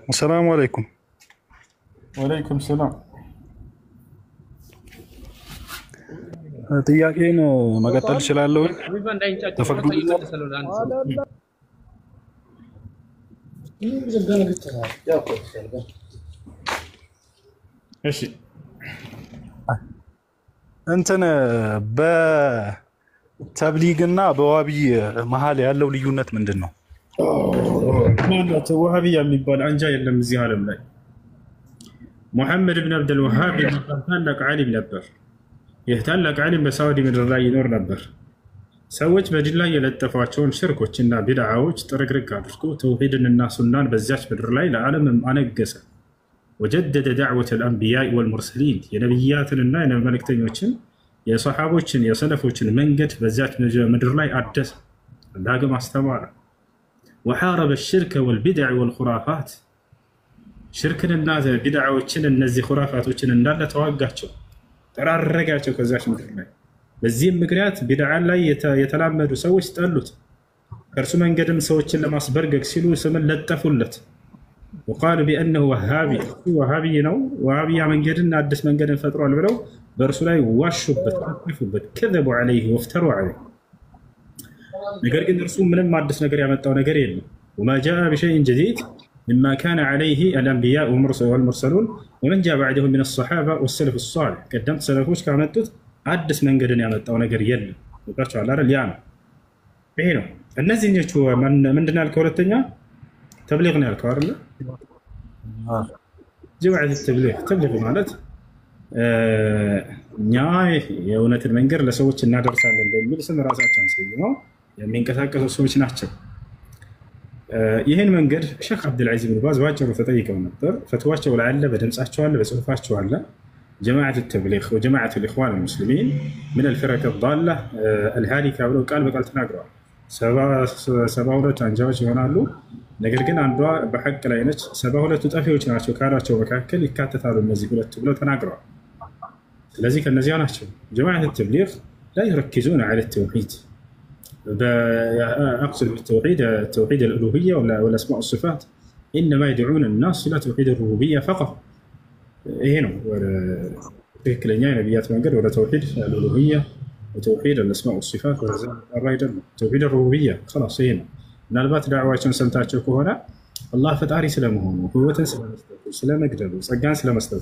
السلام عليكم. وعليكم السلام. ጥያቄን መቀጠል እችላለሁ? ተፈቅዶልኛል? እሺ እንትን በተብሊግና በዋሃቢ መሀል ያለው ልዩነት ምንድን ነው? ማለት ወሃቢያ የሚባል አንጃ የለም እዚህ ዓለም ላይ። ሙሐመድ ብን አብደል ወሃብ የሚባል ታላቅ ዓሊም ነበር። ይህ ታላቅ ዓሊም በሳዑዲ ምድር ላይ ይኖር ነበር። ሰዎች በዲን ላይ የለጠፏቸውን ሽርኮችና ቢድዓዎች ጥርግርግ አድርጎ ተውሂድንና ሱናን በዚያች ምድር ላይ ለዓለምም አነገሰ። ወጀደደ ዳዕወተ ልአንቢያኢ ወልሙርሰሊን የነቢያትንና የመልእክተኞችን የሰሓቦችን የሰለፎችን መንገድ በዚያች ምድር ላይ አደሰ፣ ዳግም አስተማረ። ወሓረበ ሽርከ ወልቢድዕ ወልኹራፋት ሽርክንና ቢድዓዎችን እነዚህ ኹራፋቶችን እንዳለ ተዋጋቸው፣ ጠራረጋቸው ከዛች ምድር ላይ። በዚህም ምክንያት ቢድዓን ላይ የተላመዱ ሰዎች ጠሉት። ከእርሱ መንገድም ሰዎችን ለማስበርገግ ሲሉ ስምን ለጠፉለት። ወቃሉ ቢአነሁ ወሃቢ ወሃቢ ነው፣ ወሃቢያ መንገድን አዲስ መንገድን ፈጥሯል ብለው በእርሱ ላይ ዋሹበት፣ አጠፉበት። ከዘቡ ዐለይህ ወፍተሩ ዐለይህ። ነገር ግን እርሱ ምንም አዲስ ነገር ያመጣው ነገር የለም። ወማ ጃአ ቢሸይኢን ጀዲድ ሚማ ካነ ዐለይህ አልአንቢያኡ ወልሙርሰሉን ወመን ጃአ በዕደሁም ሚነ ሰሓባ ወሰለፍ ሷሊሕ ቀደምት ሰለፎች ካመጡት አዲስ መንገድን ያመጣው ነገር የለም። ወጣችኋል አይደል? ያ ነው፣ ይሄ ነው። እነዚህኞቹ ምንድን ያልከው? ሁለተኛ ተብሊግ ነው ያልከው አይደል? ጀማዓት ተብሊግ ማለት እኛ የእውነትን መንገድ ለሰዎች እናደርሳለን በሚል ስም ራሳቸውን ሰይመው የሚንቀሳቀሱ ሰዎች ናቸው። ይህን መንገድ ሼክ አብዱልዓዚዝ ብን ባዝ ባጭሩ ተጠይቀው ነበር። ፈትዋቸው ላይ አለ፣ በድምጻቸው አለ፣ በጽሁፋቸው አለ። ጀማዓት ተብሊግ ወጀማዓት ልኢኽዋን ልሙስሊሚን ምን አልፊረቅ ዳላ አልሃሊካ ብለው ቃል በቃል ተናግረዋል። 72 አንጃዎች ይሆናሉ። ነገር ግን አንዷ በሐቅ ላይ ነች። 72ቱ ጠፊዎች ናቸው ካሏቸው መካከል ይካተታሉ እነዚህ ሁለቱ ብለው ተናግረዋል። ስለዚህ ከነዚያ ናቸው። ጀማዓት ተብሊግ ላ ይረኪዙን ዐለ ተውሒድ أقصد بالتوحيد توحيد الألوهية والأسماء والصفات، إنما يدعون الناس إلى توحيد الربوبية فقط. هنا تكلنيا نبيات منقر ولا توحيد الألوهية وتوحيد الأسماء والصفات والرأي توحيد الربوبية خلاص. هنا نالبات دعوة سمتاتشوكو هنا الله فتاري سلامهم وقوة سلام قدر وصقان سلام استاذ.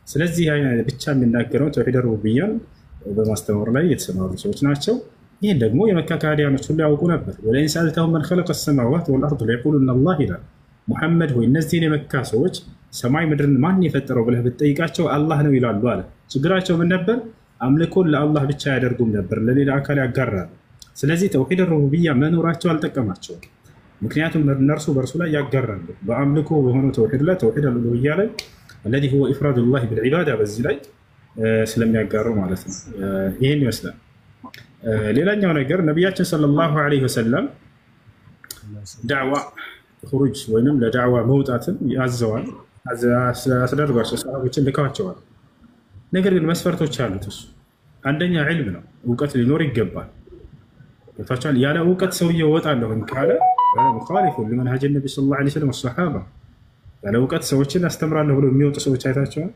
ስለዚህ ብቻ የሚናገረው ተውሂድ ሩቡቢያ በማስተማር ላይ የተሰማሩ ሰዎች ናቸው። ይህን ደግሞ የመካ ከሃዲያኖች ሁሉ ያውቁ ነበር። ወለኢን ሰአልተሁም መን ኸለቀ ሰማዋት ወልአርድ ለየቁሉነ አላህ ይላል። ሙሐመድ ሆይ እነዚህን የመካ ሰዎች ሰማይ ምድርን ማን የፈጠረው ብለህ ብትጠይቃቸው አላህ ነው ይላሉ አለ። ችግራቸው ምን ነበር? አምልኮን ለአላህ ብቻ ያደርጉም ነበር፣ ለሌላ አካል ያጋራሉ። ስለዚህ ተውሂድ ሩቡቢያ መኖራቸው አልጠቀማቸውም። ምክንያቱም እነርሱ በእርሱ ላይ ያጋራሉ። በአምልኮ በሆነው ተውሂድ ላይ ተውሂድ አልኡሉሂያ ላይ الذي هو إفراد الله بالعبادة በዚህ ላይ ስለሚያጋሩ ማለት ነው። ይሄን ይመስላል። ሌላኛው ነገር ነቢያችን ሰለላሁ ዐለይሂ ወሰለም ዳዕዋ ኹሩጅ ወይንም ለዳዕዋ መውጣትን ያዘዋል፣ አስደርጓቸው፣ ሰሃቦችን ልከዋቸዋል። ነገር ግን መስፈርቶች አሉት። እሱ አንደኛ ዒልም ነው፣ እውቀት ሊኖር ይገባል። ታቻል ያለ እውቀት ሰውዬው እወጣለሁ ካለ ሙኻሊፉ ለመንሀጅ ነብይ ሰለላሁ ዐለይሂ ወሰለም ወሰሃባ ያለ እውቀት ሰዎችን አስተምራለሁ ብሎ የሚወጡ ሰዎች አይታቸዋል።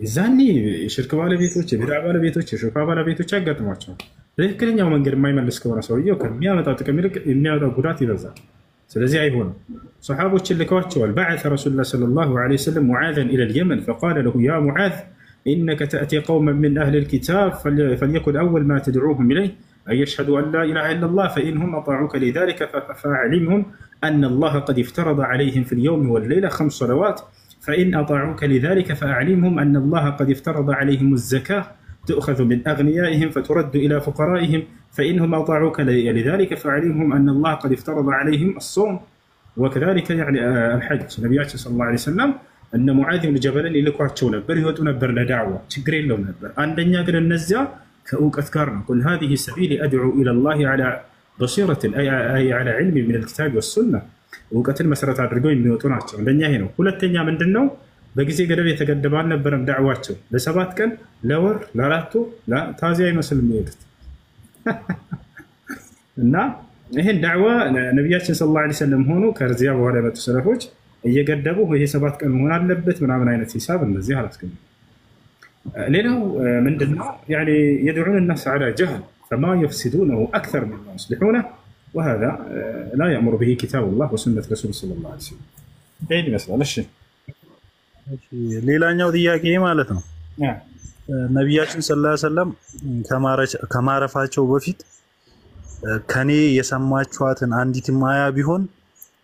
እዛኔ የሽርክ ባለቤቶች፣ የቢድዓ ባለቤቶች፣ የሹፋ ባለቤቶች ያጋጥሟቸዋል። ትክክለኛው መንገድ የማይመልስ ከሆነ ሰውየው ከሚያመጣው ጥቅም ይልቅ የሚያመጣው ጉዳት ይበዛል። ስለዚህ አይሆንም። ሰሓቦችን ልከዋቸዋል። በዐሰ ረሱሉላህ ሰለላሁ ዐለይሂ ወሰለም ሙዓዘን ኢለል የመን ፈቃለ ለሁ ያ ሙዓዝ ኢነከ ተእቲ ቀውመን ሚን አህሊል ኪታብ ፈልየኩን አወል ማ ተድዑሁም ኢለይህ أن يشهدوا أن لا إله إلا الله فإنهم أطاعوك لذلك فأعلمهم أن الله قد افترض عليهم في اليوم والليلة 5 صلوات فإن أطاعوك لذلك فأعلمهم أن الله قد افترض عليهم الزكاة تؤخذ من أغنيائهم فترد إلى فقرائهم فإنهم أطاعوك لذلك فأعلمهم أن الله قد افترض عليهم الصوم وكذلك يعني الحج. نبياتنا صلى الله عليه وسلم أن معاذ بن جبل يلقوا نبر يهدوا نبر لدعوة تقرين له نبر عندنا يقول النزع كأوك أذكارنا قل هذه سبيلي أدعو إلى الله على بصيرة أي على علم من الكتاب والسنة وقتل مسرات አድርገው የሚወጡ ናቸው። እንደኛ ይሄ ነው። ሁለተኛ ምንድነው? በጊዜ ገደብ የተገደበ አልነበረም ዳዕዋቸው። ለ7 ቀን ለወር ለአራት ታዚያ ይመስል የሚሄዱት እና ይህን ዳዕዋ ነቢያችን ሰለላሁ ዐለይሂ ወሰለም ሆኑ ከዚያ በኋላ የመጡ ሰለፎች እየገደቡ ይሄ 7 ቀን መሆን አለበት ምናምን አይነት ሂሳብ እንደዚህ አላስገኙም። ሌላው ምንድነው يدعون الناس على جهل فما يفسدونه أكثر مما يصلحونه وهذا لا يأمر به كتاب الله وسنة رسول صلى الله عليه وسلم. ይሄን ይመስላል። እሺ ሌላኛው ጥያቄ ማለት ነው ነቢያችን ሰለላሁ ዐለይሂ ወሰለም ከማረፋቸው በፊት ከኔ የሰማችኋትን አንዲት ማያ ቢሆን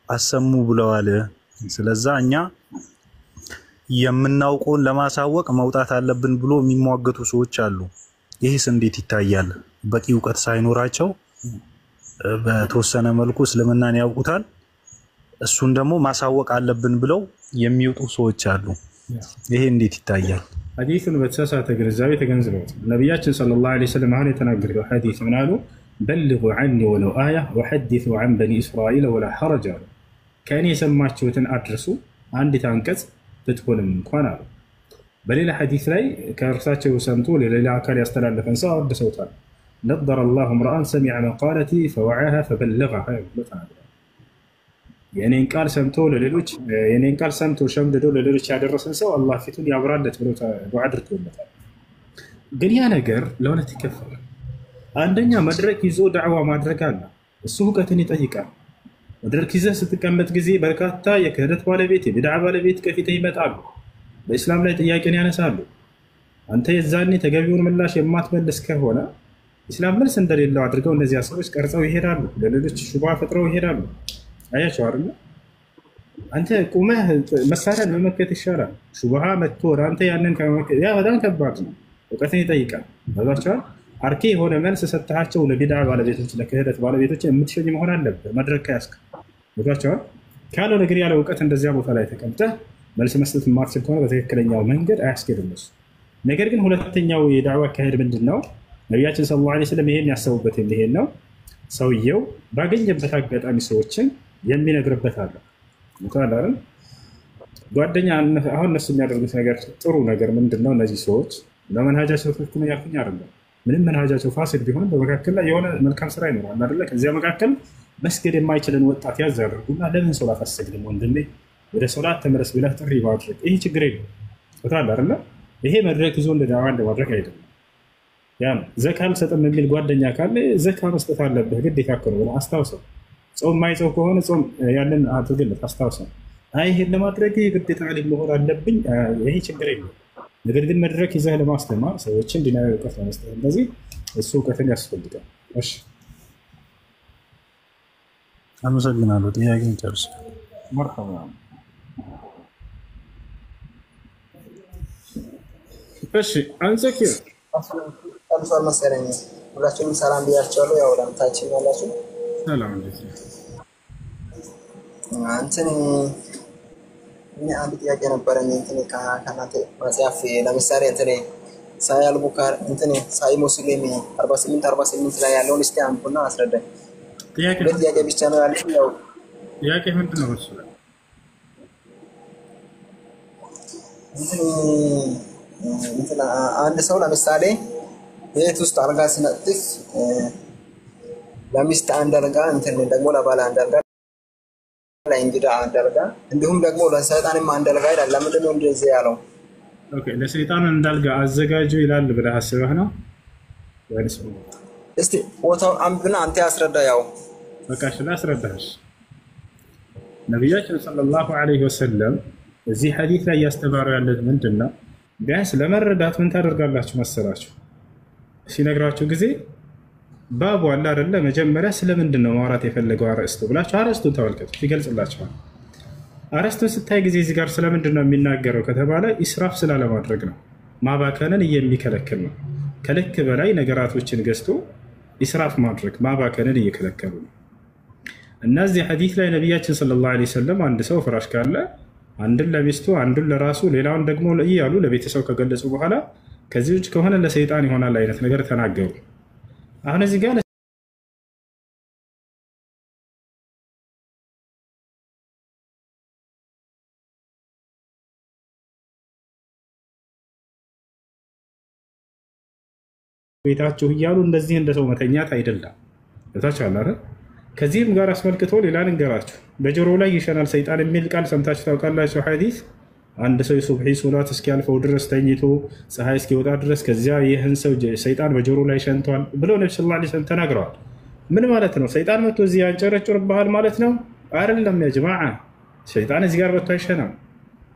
አሰሙ ብለዋል። ስለዚህ እኛ የምናውቀውን ለማሳወቅ መውጣት አለብን ብሎ የሚሟገቱ ሰዎች አሉ። ይህስ እንዴት ይታያል? በቂ ዕውቀት ሳይኖራቸው በተወሰነ መልኩ እስልምናን ያውቁታል፣ እሱን ደግሞ ማሳወቅ አለብን ብለው የሚወጡ ሰዎች አሉ። ይሄ እንዴት ይታያል? ሐዲሱን በተሳሳተ ግንዛቤ ተገንዝበውት ነቢያችን ሰለላሁ ዐለይሂ ወሰለም አሁን የተናገረው ሐዲስ ምን አሉ? በልጉ ዐኒ ወለው አያ ወሐዲሱ ዐን በኒ እስራኤል ወላ ሐረጅ አሉ። ከእኔ የሰማችሁትን አድርሱ አንዲት አንቀጽ ብትሆንም እንኳን አሉ። በሌላ ሐዲስ ላይ ከእርሳቸው ሰምቶ ለሌላ አካል ያስተላለፈን ሰው አወድሰውታል። ነደረ አላሁ ምርአን ሰሚዐ መቃለቲ ፈወዐሃ ፈበለገሃ ብሎታል። የኔን ቃል ሰምቶ ለሌሎች የኔን ቃል ሰምቶ ሸምድዶ ለሌሎች ያደረሰን ሰው አላህ ፊቱን ያብራለት ብሎ ዱዓ አድርጎለታል። ግን ያ ነገር ለሁለት ይከፈላል። አንደኛ መድረክ ይዞ ዳዕዋ ማድረግ አለ። እሱ ዕውቀትን ይጠይቃል። መድረክ ይዘህ ስትቀመጥ ጊዜ በርካታ የክህደት ባለቤት የቢድዓ ባለቤት ከፊትህ ይመጣሉ። በእስላም ላይ ጥያቄን ያነሳሉ። አንተ የዛኔ ተገቢውን ምላሽ የማትመልስ ከሆነ ኢስላም መልስ እንደሌለው አድርገው እነዚያ ሰዎች ቀርጸው ይሄዳሉ። ለሌሎች ሹብሃ ፈጥረው ይሄዳሉ። አያቸው አይደል? አንተ ቁመህ መሳሪያን መመከት ይሻላል። ሹብሃ መጥቶ አንተ ያንን ከመመከት ያ በጣም ከባድ ነው። ዕውቀትን ይጠይቃል። ታዛቸዋል። አርኬ የሆነ መልስ ሰጥሃቸው ለቢድዓ ባለቤቶች ለክህደት ባለቤቶች የምትሸኝ መሆን አለበት። መድረክ ያስክ ታዛቸዋል። ካለው ነገር ያለ ዕውቀት እንደዚያ ቦታ ላይ ተቀምጠህ መልስ መስጠት የማትችል ከሆነ በትክክለኛው መንገድ አያስኬድም። ነገር ግን ሁለተኛው የዳዕዋ አካሄድ ምንድነው? ነቢያችን ሰለላሁ ዐለይሂ ወሰለም ይሄን ያሰቡበት የሚሄድ ነው። ሰውየው ባገኘበት አጋጣሚ ሰዎችን የሚነግርበት አለ። እንኳን ጓደኛ አሁን እነሱ የሚያደርጉት ነገር ጥሩ ነገር ምንድነው? እነዚህ ሰዎች ለመንሃጃቸው ትክክል ያልኩኝ አይደለም። ምንም መንሃጃቸው ፋሲል ቢሆንም በመካከል ላይ የሆነ መልካም ስራ ይኖራል አይደለ? ከዚያ መካከል መስገድ የማይችልን ወጣት ያዝ ያደርጉና ለምን ሶላት አሰግድም ወንድሜ ወደ ሶላት ተመለስ ብለህ ጥሪ ማድረግ ይሄ ችግር የለም። ወታል አይደለ? ይሄ መድረክ ይዞ እንደ ዳዕዋ እንደማድረግ አይደለም። ያ ዘካ አልሰጥም የሚል ጓደኛ ካለ ዘካ መስጠት አለብህ ግዴታ እኮ ነው። አስታውሰው። ጾም ማይጾም ከሆነ ጾም ያንን አድርግለት አስታውሰው። አይ ይሄን ለማድረግ ግዴታ ዓሊም መሆን አለብኝ ይሄ ችግር የለም። ነገር ግን መድረክ ይዘህ ለማስተማር ሰዎችን ዲናዊ ዕውቀት ለመስጠት እንደዚህ እሱ ዕውቀትን ያስፈልጋል። እሺ አመሰግናለሁ። ጥያቄን ጨርስ። መርሐባ። እሺ አንሰኪ አልፏል መሰለኝ። ሁላችሁም ሰላም ብያቸዋለሁ። ያው ላምታችን ያላችሁ ሰላም እንዴት ነው? እንትን እኔ አንድ ጥያቄ ነበረኝ። እንትን ከናንተ መጽሐፍ ለምሳሌ እንትን ሳያል ቡካር እንትን ሳይ ሙስሊም 48 ላይ ያለውን እስቲ አንብቡና አስረዳኝ። ጥያቄ ብቻ ነው ያልኩት። ያው ጥያቄ ምንድን ነው እሱ? እንትን አንድ ሰው ለምሳሌ ቤት ውስጥ አልጋ ሲነጥፍ ለሚስት አንድ አልጋ እንትን ደግሞ ለባለ አንድ አልጋ ለእንግዳ አንድ አልጋ እንዲሁም ደግሞ ለሰይጣንም አንድ አልጋ ይላል። ለምንድን ነው እንደዚህ ያለው? ኦኬ ለሰይጣን አንድ አልጋ አዘጋጁ ይላል ብለህ አስበህ ነው ወይስ? እስቲ ቦታው አንብና አንተ ያስረዳ። ያው በቃ አስረዳሽ። ነቢያችን ሰለላሁ ዐለይሂ ወሰለም እዚህ ሐዲስ ላይ ያስተማሩ ያለት ምንድነው? ቢያንስ ለመረዳት ምን ታደርጋላችሁ መሰላችሁ? ሲነግራችሁ ጊዜ ባቡ አለ አይደለ? መጀመሪያ ስለምንድን ነው ማውራት የፈለገው አርዕስቱ ብላችሁ አርዕስቱን ተመልከቱ፣ ይገልጽላችኋል። አርዕስቱን ስታይ ጊዜ እዚህ ጋር ስለምንድን ነው የሚናገረው ከተባለ ኢስራፍ ስላለማድረግ ነው። ማባከንን የሚከለክል ነው። ከልክ በላይ ነገራቶችን ገዝቶ ኢስራፍ ማድረግ ማባከንን እየከለከሉ ነው። እነዚህ ሐዲስ ላይ ነቢያችን ሰለላሁ ዐለይሂ ወሰለም አንድ ሰው ፍራሽ ካለ አንድን ለሚስቱ አንዱን ለራሱ ሌላውን ደግሞ እያሉ ለቤተሰብ ከገለጹ በኋላ ከዚህ ውጭ ከሆነ ለሰይጣን ይሆናል አይነት ነገር ተናገሩ። አሁን እዚህ ጋር ቤታችሁ እያሉ እንደዚህ እንደ ሰው መተኛት አይደለም። ታቻለ አይደል? ከዚህም ጋር አስመልክቶ ሌላ ልንገራችሁ። በጆሮ ላይ ይሸናል ሰይጣን የሚል ቃል ሰምታችሁ ታውቃላችሁ? ሐዲስ አንድ ሰው የሱብሒ ሶላት እስኪያልፈው ድረስ ተኝቶ ፀሐይ እስኪወጣ ድረስ ከዚያ ይህን ሰው ሰይጣን በጆሮ ላይ ሸንቷል ብለው ነብዩ ሰለላሁ ዐለይሂ ወሰለም ተናግረዋል። ምን ማለት ነው? ሰይጣን መጥቶ እዚህ ያንጨረጭርብሃል ማለት ነው? አይደለም ያ ጀማዓ። ሰይጣን እዚህ ጋር መጥቶ አይሸናም።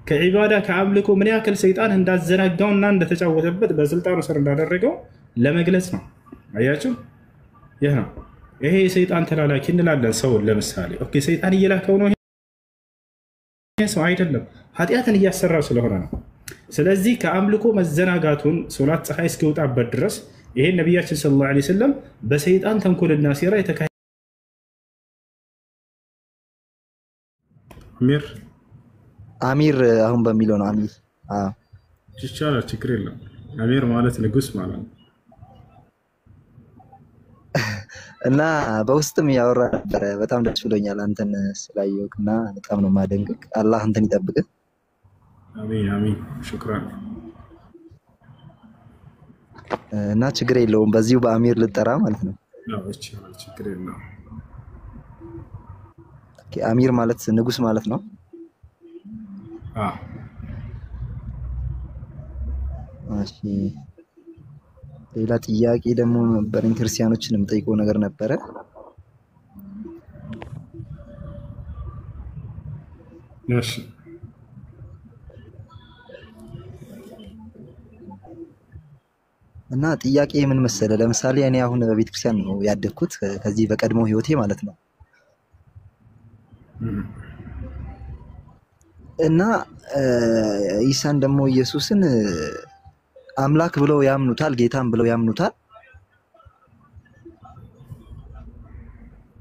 ከዒባዳ ከአምልኮ ምን ያክል ሰይጣን እንዳዘናጋውና እንደተጫወተበት በስልጣኑ ስር እንዳደረገው ለመግለጽ ነው። አያችሁ? ይህ ነው። ይሄ የሰይጣን ተላላኪ እንላለን ሰውን። ለምሳሌ ኦኬ ሰይጣን እየላከው ነው ሰው አይደለም፣ ኃጢአትን እያሰራው ስለሆነ ነው። ስለዚህ ከአምልኮ መዘናጋቱን ሶላት ፀሐይ እስኪወጣበት ድረስ ይሄን ነቢያችን ሰለላሁ ዐለይሂ ወሰለም በሰይጣን ተንኮልና ሴራ የተካሄደ አሚር አሁን በሚለው ነው። አሚር ይቻላል፣ ችግር የለም። አሚር ማለት ንጉስ ማለት ነው። እና በውስጥም ያወራ ነበረ። በጣም ደስ ብሎኛል አንተን ስላየሁህ እና በጣም ነው የማደንቅህ። አላህ አንተን ይጠብቅህ። አሚን አሚን። ሹክራን። እና ችግር የለውም በዚሁ በአሚር ልጠራ ማለት ነው። ይቻላል፣ ችግር የለውም። አሚር ማለት ንጉስ ማለት ነው። እሺ ሌላ ጥያቄ ደግሞ ነበረኝ። ክርስቲያኖችን የምጠይቀው ነገር ነበረ። እሺ እና ጥያቄ ምን መሰለ፣ ለምሳሌ እኔ አሁን በቤተክርስቲያን ነው ያደግኩት ከዚህ በቀድሞ ህይወቴ ማለት ነው። እና ኢሳን ደግሞ ኢየሱስን አምላክ ብለው ያምኑታል፣ ጌታም ብለው ያምኑታል።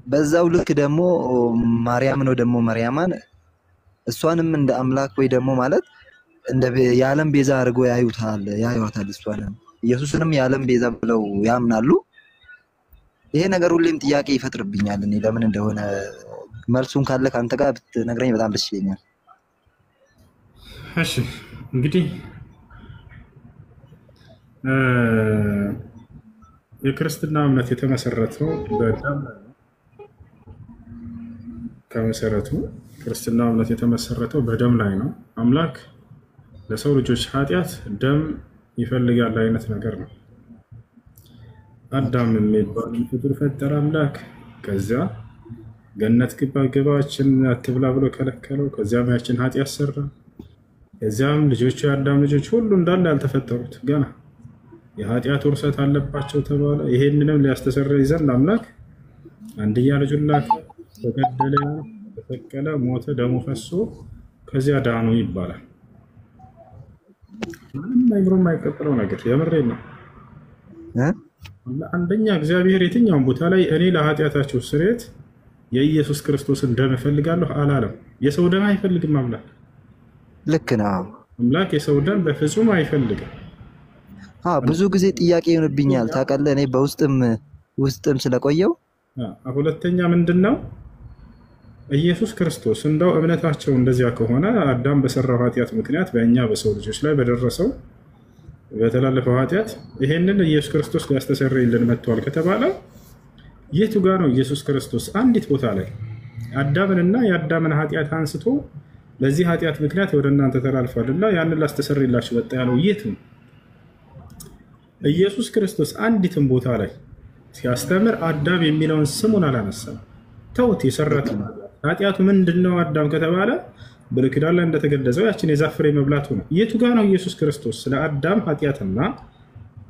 በዛው ልክ ደግሞ ማርያም ነው ደግሞ ማርያማን እሷንም እንደ አምላክ ወይ ደግሞ ማለት እንደ የዓለም ቤዛ አድርጎ ያዩታል። እሷንም ኢየሱስንም የዓለም ቤዛ ብለው ያምናሉ። ይሄ ነገር ሁሌም ጥያቄ ይፈጥርብኛል። እኔ ለምን እንደሆነ መልሱን ካለ ካንተ ጋር ብትነግረኝ በጣም ደስ ይለኛል። እሺ እንግዲህ የክርስትና እምነት የተመሰረተው በደም ላይ ነው። ከመሰረቱ ክርስትና እምነት የተመሰረተው በደም ላይ ነው። አምላክ ለሰው ልጆች ኃጢአት ደም ይፈልጋል አይነት ነገር ነው። አዳም የሚባል ፍጡር ፈጠረ አምላክ። ከዚያ ገነት ግባችን አትብላ ብሎ ከለከለው። ከዚያም ያችን ኃጢአት ሰራ። ከዚያም ልጆቹ የአዳም ልጆች ሁሉ እንዳለ ያልተፈጠሩት ገና የኃጢአት ውርሰት አለባቸው ተባለ። ይሄንንም ሊያስተሰርይ ዘንድ አምላክ አንድያ ልጁን ላከ። ተገደለ፣ ተሰቀለ፣ ሞተ፣ ደሙ ፈሶ ከዚያ ዳኑ ይባላል። ምንም አይምሮ የማይቀበለው ነገር የምሬን ነው። አንደኛ እግዚአብሔር የትኛውን ቦታ ላይ እኔ ለኃጢአታቸው ስርየት የኢየሱስ ክርስቶስን ደም እፈልጋለሁ አላለም። የሰው ደም አይፈልግም አምላክ። ልክ ነው። አምላክ የሰው ደም በፍጹም አይፈልግም። ብዙ ጊዜ ጥያቄ ይሆንብኛል ታውቃለህ፣ እኔ በውስጥም ስለቆየው። ሁለተኛ ምንድነው ኢየሱስ ክርስቶስ እንደው እምነታቸው እንደዚያ ከሆነ አዳም በሰራው ኃጢአት ምክንያት በእኛ በሰው ልጆች ላይ በደረሰው በተላለፈው ኃጢአት ይሄንን ኢየሱስ ክርስቶስ ሊያስተሰርይልን መጥቷል ከተባለ የቱ ጋር ነው ኢየሱስ ክርስቶስ አንዲት ቦታ ላይ አዳምንና የአዳምን ኃጢአት አንስቶ ለዚህ ኃጢአት ምክንያት ወደ እናንተ ተላልፏልና ያንን ላስተሰርይላችሁ ወጣ ያለው የት ነው? ኢየሱስ ክርስቶስ አንዲትም ቦታ ላይ ሲያስተምር አዳም የሚለውን ስሙን አላነሳም። ተውት። የሰራት ኃጢአቱ ምንድነው አዳም ከተባለ ብሉይ ኪዳን ላይ እንደተገለጸው ያችን የዛፍ ፍሬ መብላቱ ነው። የቱ ጋር ነው ኢየሱስ ክርስቶስ ስለ አዳም ኃጢአትና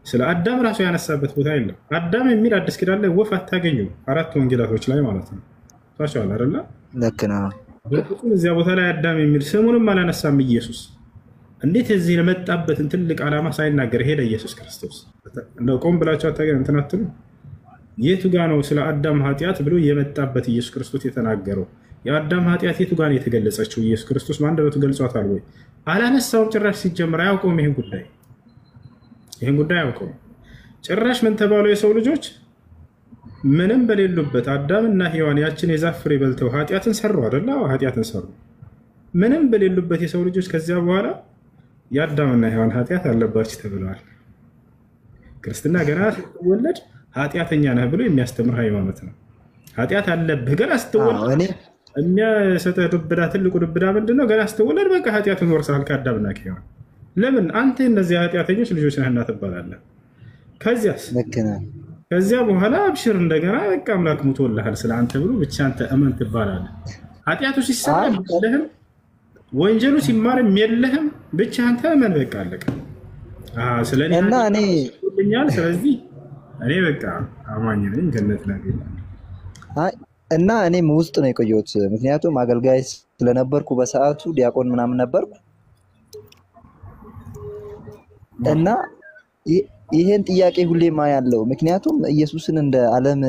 ስለ አዳም ራሱ ያነሳበት ቦታ የለም። አዳም የሚል አዲስ ኪዳን ላይ ወፍ አታገኙ፣ አራት ወንጌላቶች ላይ ማለት ነው። ታውቃለህ አይደለ? ልክ ነው። በፍጹም እዚያ ቦታ ላይ አዳም የሚል ስሙንም አላነሳም ኢየሱስ። እንዴት እዚህ ለመጣበትን ትልቅ ዓላማ ሳይናገር ሄደ ኢየሱስ ክርስቶስ? እንደው ቆም ብላችሁ አታገኝ እንትን አትሉ። የቱ ጋ ነው ስለ አዳም ኃጢአት ብሎ የመጣበት ኢየሱስ ክርስቶስ የተናገረው? የአዳም ኃጢአት የቱ ጋ ነው የተገለጸችው? ኢየሱስ ክርስቶስ በአንደበቱ ገልጿታል ወይ? አላነሳውም። ጭራሽ ሲጀምር አያውቀውም። ይህን ጉዳይ አያውቀውም ጭራሽ። ምን ተባሉ? የሰው ልጆች ምንም በሌሉበት አዳምና ሔዋን ያችን የዛፍ ፍሬ በልተው ኃጢአትን ሰሩ አይደለ? ኃጢአትን ሰሩ ምንም በሌሉበት የሰው ልጆች። ከዚያ በኋላ የአዳምና ሔዋን ኃጢአት አለባችሁ ተብለዋል። ክርስትና ገና ስትወለድ ኃጢአተኛ ነህ ብሎ የሚያስተምር ሃይማኖት ነው። ኃጢአት አለብህ ገና ስትወለድ እኔ የሚያሰጠህ ዱብዳ ትልቁ ዱብዳ ምንድነው? ገና ስትወለድ በቃ ኃጢአቱን ወርሰሃል ከአዳምና ከሔዋን። ለምን አንተ እነዚህ ኃጢአተኞች ልጆች ነህና ትባላለህ። ከዚያስ ልክ ነህ። ከዚያ በኋላ አብሽር እንደገና በቃ አምላክ ሙቶልሃል ስለአንተ ብሎ ብቻ አንተ እመን ትባላለህ። ኃጢአቱ ሲሰራ የለህም፣ ወንጀሉ ሲማርም የለህም፣ ብቻ አንተ እመን በቃ አለቀ። ስለኔ እና እኔ ስለዚህ እኔ በቃ አማኝ ነኝ ገነት ላይ እና እኔም ውስጥ ነው የቆየሁት። ምክንያቱም አገልጋይ ስለነበርኩ በሰዓቱ ዲያቆን ምናምን ነበርኩ እና ይሄን ጥያቄ ሁሌም አያለው። ምክንያቱም ኢየሱስን እንደ ዓለም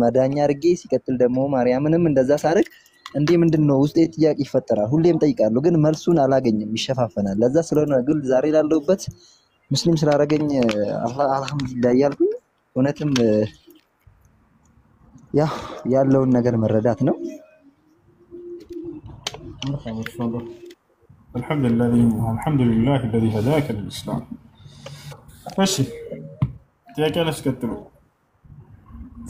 መዳኛ አድርጌ ሲቀጥል ደግሞ ማርያምንም እንደዛ ሳደርግ እንዴ ምንድነው ውስጤ ጥያቄ ይፈጠራል። ሁሌም ጠይቃለሁ ግን መልሱን አላገኝም፣ ይሸፋፈናል። ለዛ ስለሆነ ግን ዛሬ ላለሁበት ሙስሊም ስላደረገኝ አልሐምዱሊላህ እያልኩኝ እውነትም ያው ያለውን ነገር መረዳት ነው። አልሐምዱሊላህ الذي هداك للإسلام። እሺ ጥያቄ አላስቀጥሉ።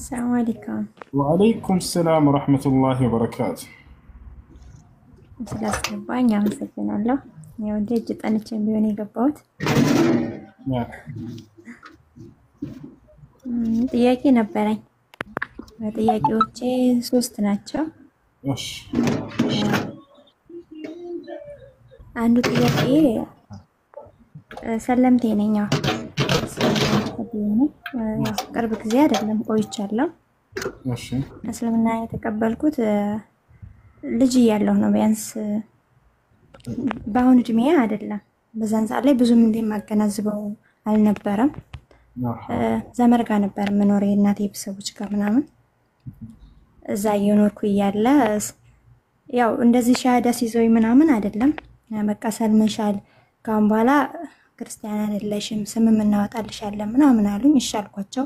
ሰላም አለይኩም። ወአለይኩም ሰላም ወራህመቱላሂ ወበረካቱ። ስላስገባኝ አመሰግናለሁ። ያው ደጅ ጠንቼም ቢሆን የገባሁት ጥያቄ ነበረኝ። ጥያቄዎቼ 3 ናቸው። እሺ አንዱ ጥያቄ ሰለምቴ ነኝ። ቅርብ ጊዜ አይደለም ቆይቻለሁ። እሺ እስልምና የተቀበልኩት ልጅ እያለሁ ነው። ቢያንስ በአሁኑ እድሜ አይደለም። በዛን ሰዓት ላይ ብዙም እንደማገናዝበው አልነበረም። ዘመድ ጋር ነበር የምኖር የእናቴ ቤተሰቦች ጋር ምናምን። እዛ እየኖርኩ እያለ ያው እንደዚህ ሻሃዳ ሲዘውኝ ምናምን አይደለም በቃ ሰልመሻል፣ ካሁን በኋላ ክርስቲያን አይደለሽም፣ ስምም እናወጣልሻለን ምናምን አሉኝ። እሺ አልኳቸው።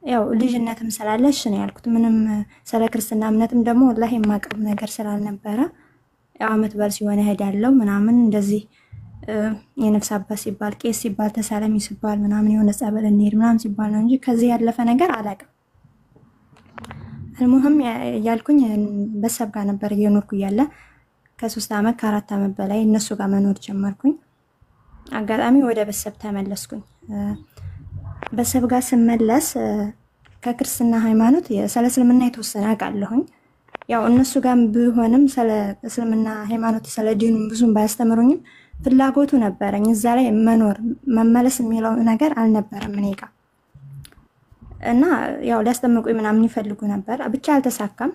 ያው ልጅነትም ስላለሽ ነው ያልኩት። ምንም ስለ ክርስትና እምነትም ደግሞ ወላሂ የማውቀው ነገር ስላልነበረ ያው አመት በዓል ሲሆን እሄዳለሁ ምናምን እንደዚህ የነፍስ አባት ሲባል ቄስ ሲባል ተሳለሚ ሲባል ምናምን የሆነ ጸበል እንሄድ ምናምን ሲባል ነው እንጂ ከዚህ ያለፈ ነገር አላውቅም። አልሙህም ያልኩኝ በሰብ ጋር ነበር እየኖርኩ እያለ ከ3 አመት ከ4 አመት በላይ እነሱ ጋር መኖር ጀመርኩኝ። አጋጣሚ ወደ በሰብ ተመለስኩኝ። በሰብ ጋር ስመለስ ከክርስትና ሃይማኖት ስለ እስልምና የተወሰነ አውቃለሁኝ። ያው እነሱ ጋር ቢሆንም ስለ እስልምና ሃይማኖት ስለ ዲኑ ብዙም ባያስተምሩኝም ፍላጎቱ ነበረኝ። እዛ ላይ መኖር መመለስ የሚለው ነገር አልነበረም እኔ ጋር እና ያው ሊያስተምሩኝ ምናምን ይፈልጉ ነበር። ብቻ አልተሳካም።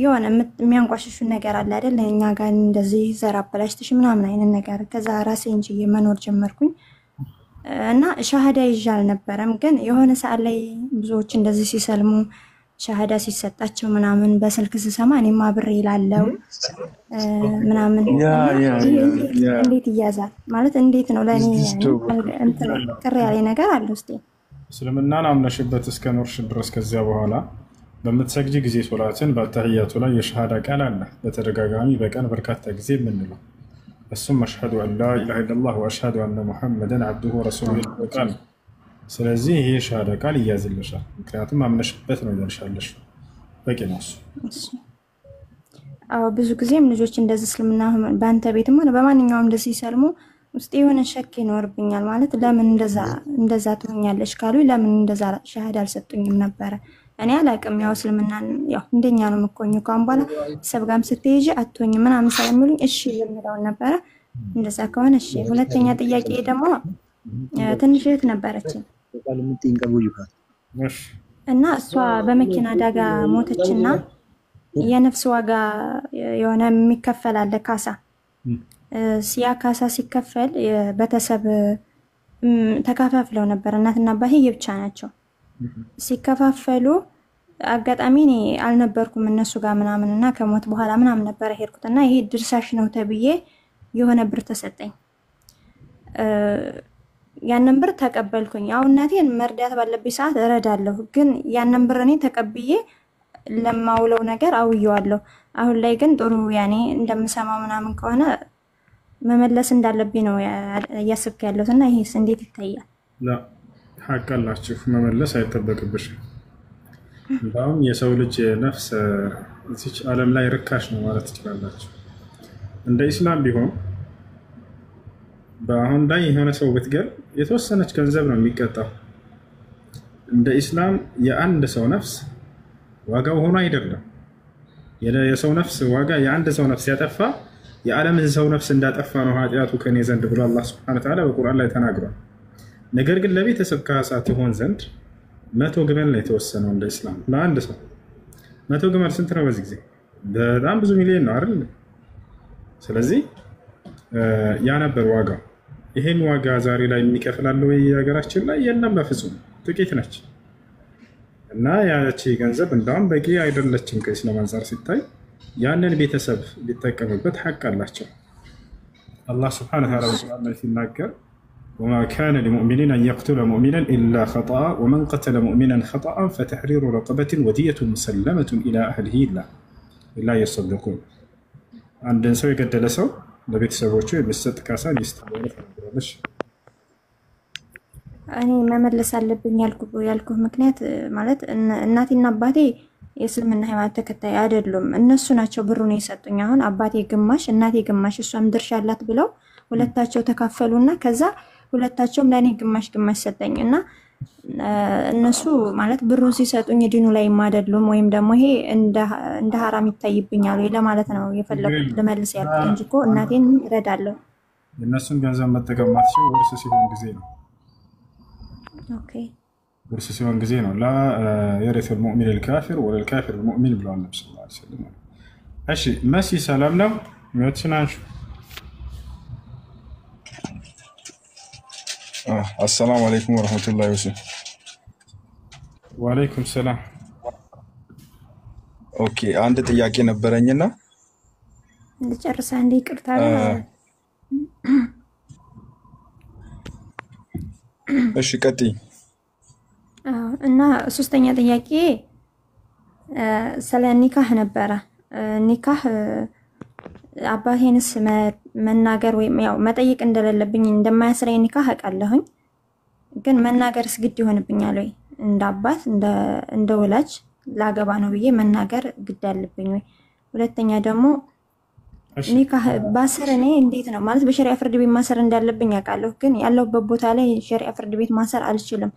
የሆነ የሚያንቋሽሹ ነገር አለ አይደል? እኛ ጋር እንደዚህ ዘር አበላሽተሽ ምናምን አይነት ነገር። ከዛ ራሴ እንጂ መኖር ጀመርኩኝ እና ሻሃዳ ይዤ አልነበረም። ግን የሆነ ሰዓት ላይ ብዙዎች እንደዚህ ሲሰልሙ ሻሃዳ ሲሰጣቸው ምናምን በስልክ ስሰማ እኔም አብሬ እላለሁ ምናምን። እንዴት ይያዛል ማለት እንዴት ነው? ለእኔ እንትን ቅር ያለኝ ነገር አለ ውስጤ። እስልምናን አምነሽበት እስከ ኖርሽ ድረስ ከዚያ በኋላ በምትሰግጂ ጊዜ ሶላትን በአተህያቱ ላይ የሸሃዳ ቃል አለ በተደጋጋሚ በቀን በርካታ ጊዜ የምንለው። እሱም አሽሀዱ አን ላ ኢላሃ ኢለላህ ወአሽሀዱ አነ ሙሐመደን አብዱሁ ወረሱሉሁ ቃል። ስለዚህ ይሄ የሸሃዳ ቃል ይያዝልሻል። ምክንያቱም አምነሽበት ነው ያልሻለሽ። በቂ ነው እሱ። አዎ ብዙ ጊዜም ልጆች እንደዚህ እስልምና በአንተ ቤትም ሆነ በማንኛውም እንደዚህ ሲሰልሙ ውስጥ የሆነ ሸክ ይኖርብኛል። ማለት ለምን እንደዛ ትሆኛለሽ ካሉ ለምን እንደዛ ሻሃዳ አልሰጡኝም ነበረ። እኔ አላውቅም። ያው እስልምና ያው እንደኛ ነው የምቆየው። ካሁን በኋላ ሰብጋም ስትሄጂ አትሆኝ ምናምን ስለሚሉኝ እሺ የምለው ነበረ። እንደዛ ከሆነ እሺ። ሁለተኛ ጥያቄ ደግሞ ትንሽ እህት ነበረችኝ እና እሷ በመኪና አደጋ ሞተችና የነፍስ ዋጋ የሆነ የሚከፈል አለ ካሳ። ሲያ ካሳ ሲከፈል ቤተሰብ ተካፋፍለው ነበር። እናትና አባቴ የብቻ ናቸው። ሲከፋፈሉ አጋጣሚ እኔ አልነበርኩም እነሱ ጋር ምናምንና ከሞት በኋላ ምናምን ነበር ሄድኩትና ይሄ ድርሳሽ ነው ተብዬ የሆነ ብር ተሰጠኝ። ያንን ብር ተቀበልኩኝ። ያው እናቴን መርዳት ባለብኝ ሰዓት እረዳለሁ። ግን ያንን ብር እኔ ተቀብዬ ለማውለው ነገር አውየዋለሁ። አሁን ላይ ግን ጥሩ ያኔ እንደምሰማው ምናምን ከሆነ መመለስ እንዳለብኝ ነው እያሰብኩ ያለሁትና ይሄስ እንዴት ይታያል? ሐቅ አላችሁ መመለስ አይጠበቅብሽም። እንዳውም የሰው ልጅ ነፍስ እዚች ዓለም ላይ ርካሽ ነው ማለት ትችላላችሁ። እንደ ኢስላም ቢሆን በአሁን ላይ የሆነ ሰው ብትገል የተወሰነች ገንዘብ ነው የሚቀጣው። እንደ ኢስላም የአንድ ሰው ነፍስ ዋጋው ሆኖ አይደለም። የሰው ነፍስ ዋጋ የአንድ ሰው ነፍስ ያጠፋ የዓለም ሰው ነፍስ እንዳጠፋ ነው ኃጢአቱ ከኔ ዘንድ ብሎ አላህ ሱብሓነሁ ወተዓላ በቁርአን ላይ ተናግሯል። ነገር ግን ለቤተሰብ ካሳ ትሆን ዘንድ 100 ግመል ነው የተወሰነው እንደ ኢስላም ለአንድ ሰው። 100 ግመል ስንት ነው በዚህ ጊዜ? በጣም ብዙ ሚሊዮን ነው አይደል? ስለዚህ ያ ነበር ዋጋው። ይሄን ዋጋ ዛሬ ላይ የሚከፍላለው የሀገራችን ላይ የለም፣ በፍጹም ጥቂት ነች። እና ያቺ ገንዘብ እንዳውም በቂ አይደለችም ከኢስላም አንፃር ሲታይ። ያንን ቤተሰብ ቢጠቀምበት ሐቅ አላቸው። አላህ ሱብሓነሁ ወተዓላ በቁርአን ላይ ሲናገር ወማ ካነ ሊሙእሚኒን አን የቅቱለ ሙእሚናን ኢላ ኸጠአ ወመን ቀተለ ሙእሚናን ኸጠአን ፈተሕሪሩ ረቀበትን ወዲየቱን ሙሰለመቱን ኢላ አህሊሂ ኢላ የሰደቁን። አንድን ሰው የገደለ ሰው ለቤተሰቦቹ የሚሰጥ ካሳ ሊስተዋል ተናግሯለች። እኔ መመለስ አለብኝ ያልኩህ ምክንያት ማለት እናቴና አባቴ የእስልምና ሃይማኖት ተከታይ አይደሉም። እነሱ ናቸው ብሩን የሰጡኝ። አሁን አባቴ ግማሽ እናቴ ግማሽ እሷም ድርሻ አላት ብለው ሁለታቸው ተካፈሉና ከዛ ሁለታቸውም ለኔ ግማሽ ግማሽ ሰጠኝ እና እነሱ ማለት ብሩን ሲሰጡኝ ዲኑ ላይ አይደሉም ወይም ደግሞ ይሄ እንደ ሐራም ይታይብኛል ወይ ለማለት ነው የፈለኩት ልመልስ ያልኩት እንጂ እኮ እናቴን እረዳለሁ። የእነሱን ገንዘብ መጠቀም ማትችል ውርስ ሲሆን ጊዜ ነው። ኦኬ ውርስ ሲሆን ጊዜ ነው። ላ የሪሱ ልሙእሚን ልካፊር ወለልካፊር ልሙእሚን ብለዋል ነቢ ሰለላሁ ዐለይሂ ወሰለም። እሺ መሲ ሰላም ነው? ሚወትሽን አንሹ። አሰላሙ አለይኩም ወረህመቱላሂ ወበረካቱህ። ወአለይኩም ሰላም። ኦኬ አንድ ጥያቄ ነበረኝና ልጨርስ አንዴ ይቅርታ። እሺ ቀጥይ። እና ሶስተኛ ጥያቄ ስለ ኒካህ ነበረ። ኒካህ አባቴንስ መናገር ወይም ያው መጠየቅ እንደሌለብኝ እንደማያስረኝ ኒካህ አውቃለሁኝ፣ ግን መናገርስ ግድ ይሆንብኛል ወይ? እንደ አባት እንደ ወላጅ ላገባ ነው ብዬ መናገር ግድ አለብኝ ወይ? ሁለተኛ ደግሞ ኒካህ ባሰር እኔ እንዴት ነው ማለት በሸሪዓ ፍርድ ቤት ማሰር እንዳለብኝ አውቃለሁ፣ ግን ያለሁበት ቦታ ላይ ሸሪዓ ፍርድ ቤት ማሰር አልችልም።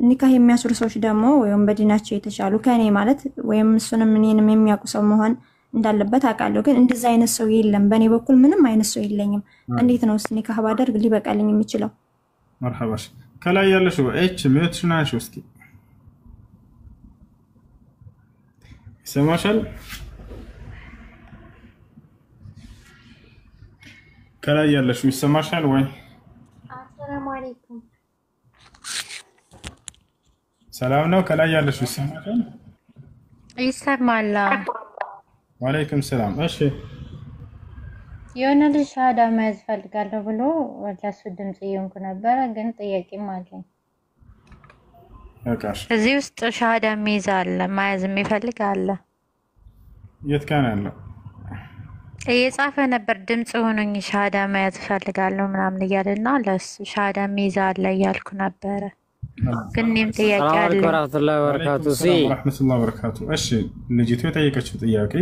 ኒካህ የሚያስሩ ሰዎች ደግሞ ወይም በዲናቸው የተሻሉ ከኔ ማለት ወይም እሱንም እኔንም የሚያውቁ ሰው መሆን እንዳለበት አውቃለሁ፣ ግን እንደዛ አይነት ሰው የለም። በእኔ በኩል ምንም አይነት ሰው የለኝም። እንዴት ነው ኒካህ ባደርግ ሊበቃልኝ የሚችለው? መርሐባሽ ከላይ ያለሽው እች ምትሽና አንቺ እስኪ ይሰማሻል? ከላይ ያለሽው ይሰማሻል ወይ? አሰላሙ አለይኩም። ሰላም ነው? ከላይ ያለሽው ይሰማሻል? ይሰማል። ወአለይኩም ሰላም። እሺ የሆነ ልጅ ሻሃዳ መያዝ ፈልጋለሁ ብሎ ለሱ ድምጽ እየሆንኩ ነበረ፣ ግን ጥያቄም አለኝ። በቃሽ። እዚህ ውስጥ ሻሃዳ የሚይዝ አለ፣ መያዝ የሚፈልግ አለ። የት ካን ያለው? እየጻፈ ነበር ድምጽ ሆኖኝ ሻሃዳ መያዝ ፈልጋለሁ ምናምን እያለና ለሱ ሻሃዳ የሚይዝ አለ እያልኩ ነበረ፣ ግን እኔም ጥያቄ አለኝ። ወራህመቱላሂ ወበረካቱ። ወራህመቱላሂ ወበረካቱ። እሺ ልጅቱ የጠየቀችው ጥያቄ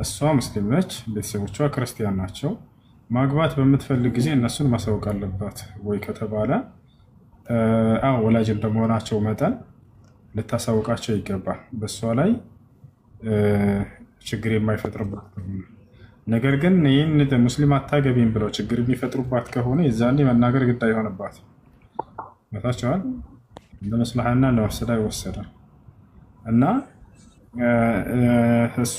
እሷ ሙስሊም ነች፣ ቤተሰቦቿ ክርስቲያን ናቸው። ማግባት በምትፈልግ ጊዜ እነሱን ማሳወቅ አለባት ወይ ከተባለ አዎ ወላጅ እንደመሆናቸው መጠን ልታሳውቃቸው ይገባል። በእሷ ላይ ችግር የማይፈጥርባት ከሆነ ነገር ግን ይህን ሙስሊም አታገቢም ብለው ችግር የሚፈጥሩባት ከሆነ የዛኔ መናገር ግድ አይሆንባት። መታቸዋል እንደ መስላሐና እንደ መፍሰዳ ይወሰዳል እና እሷ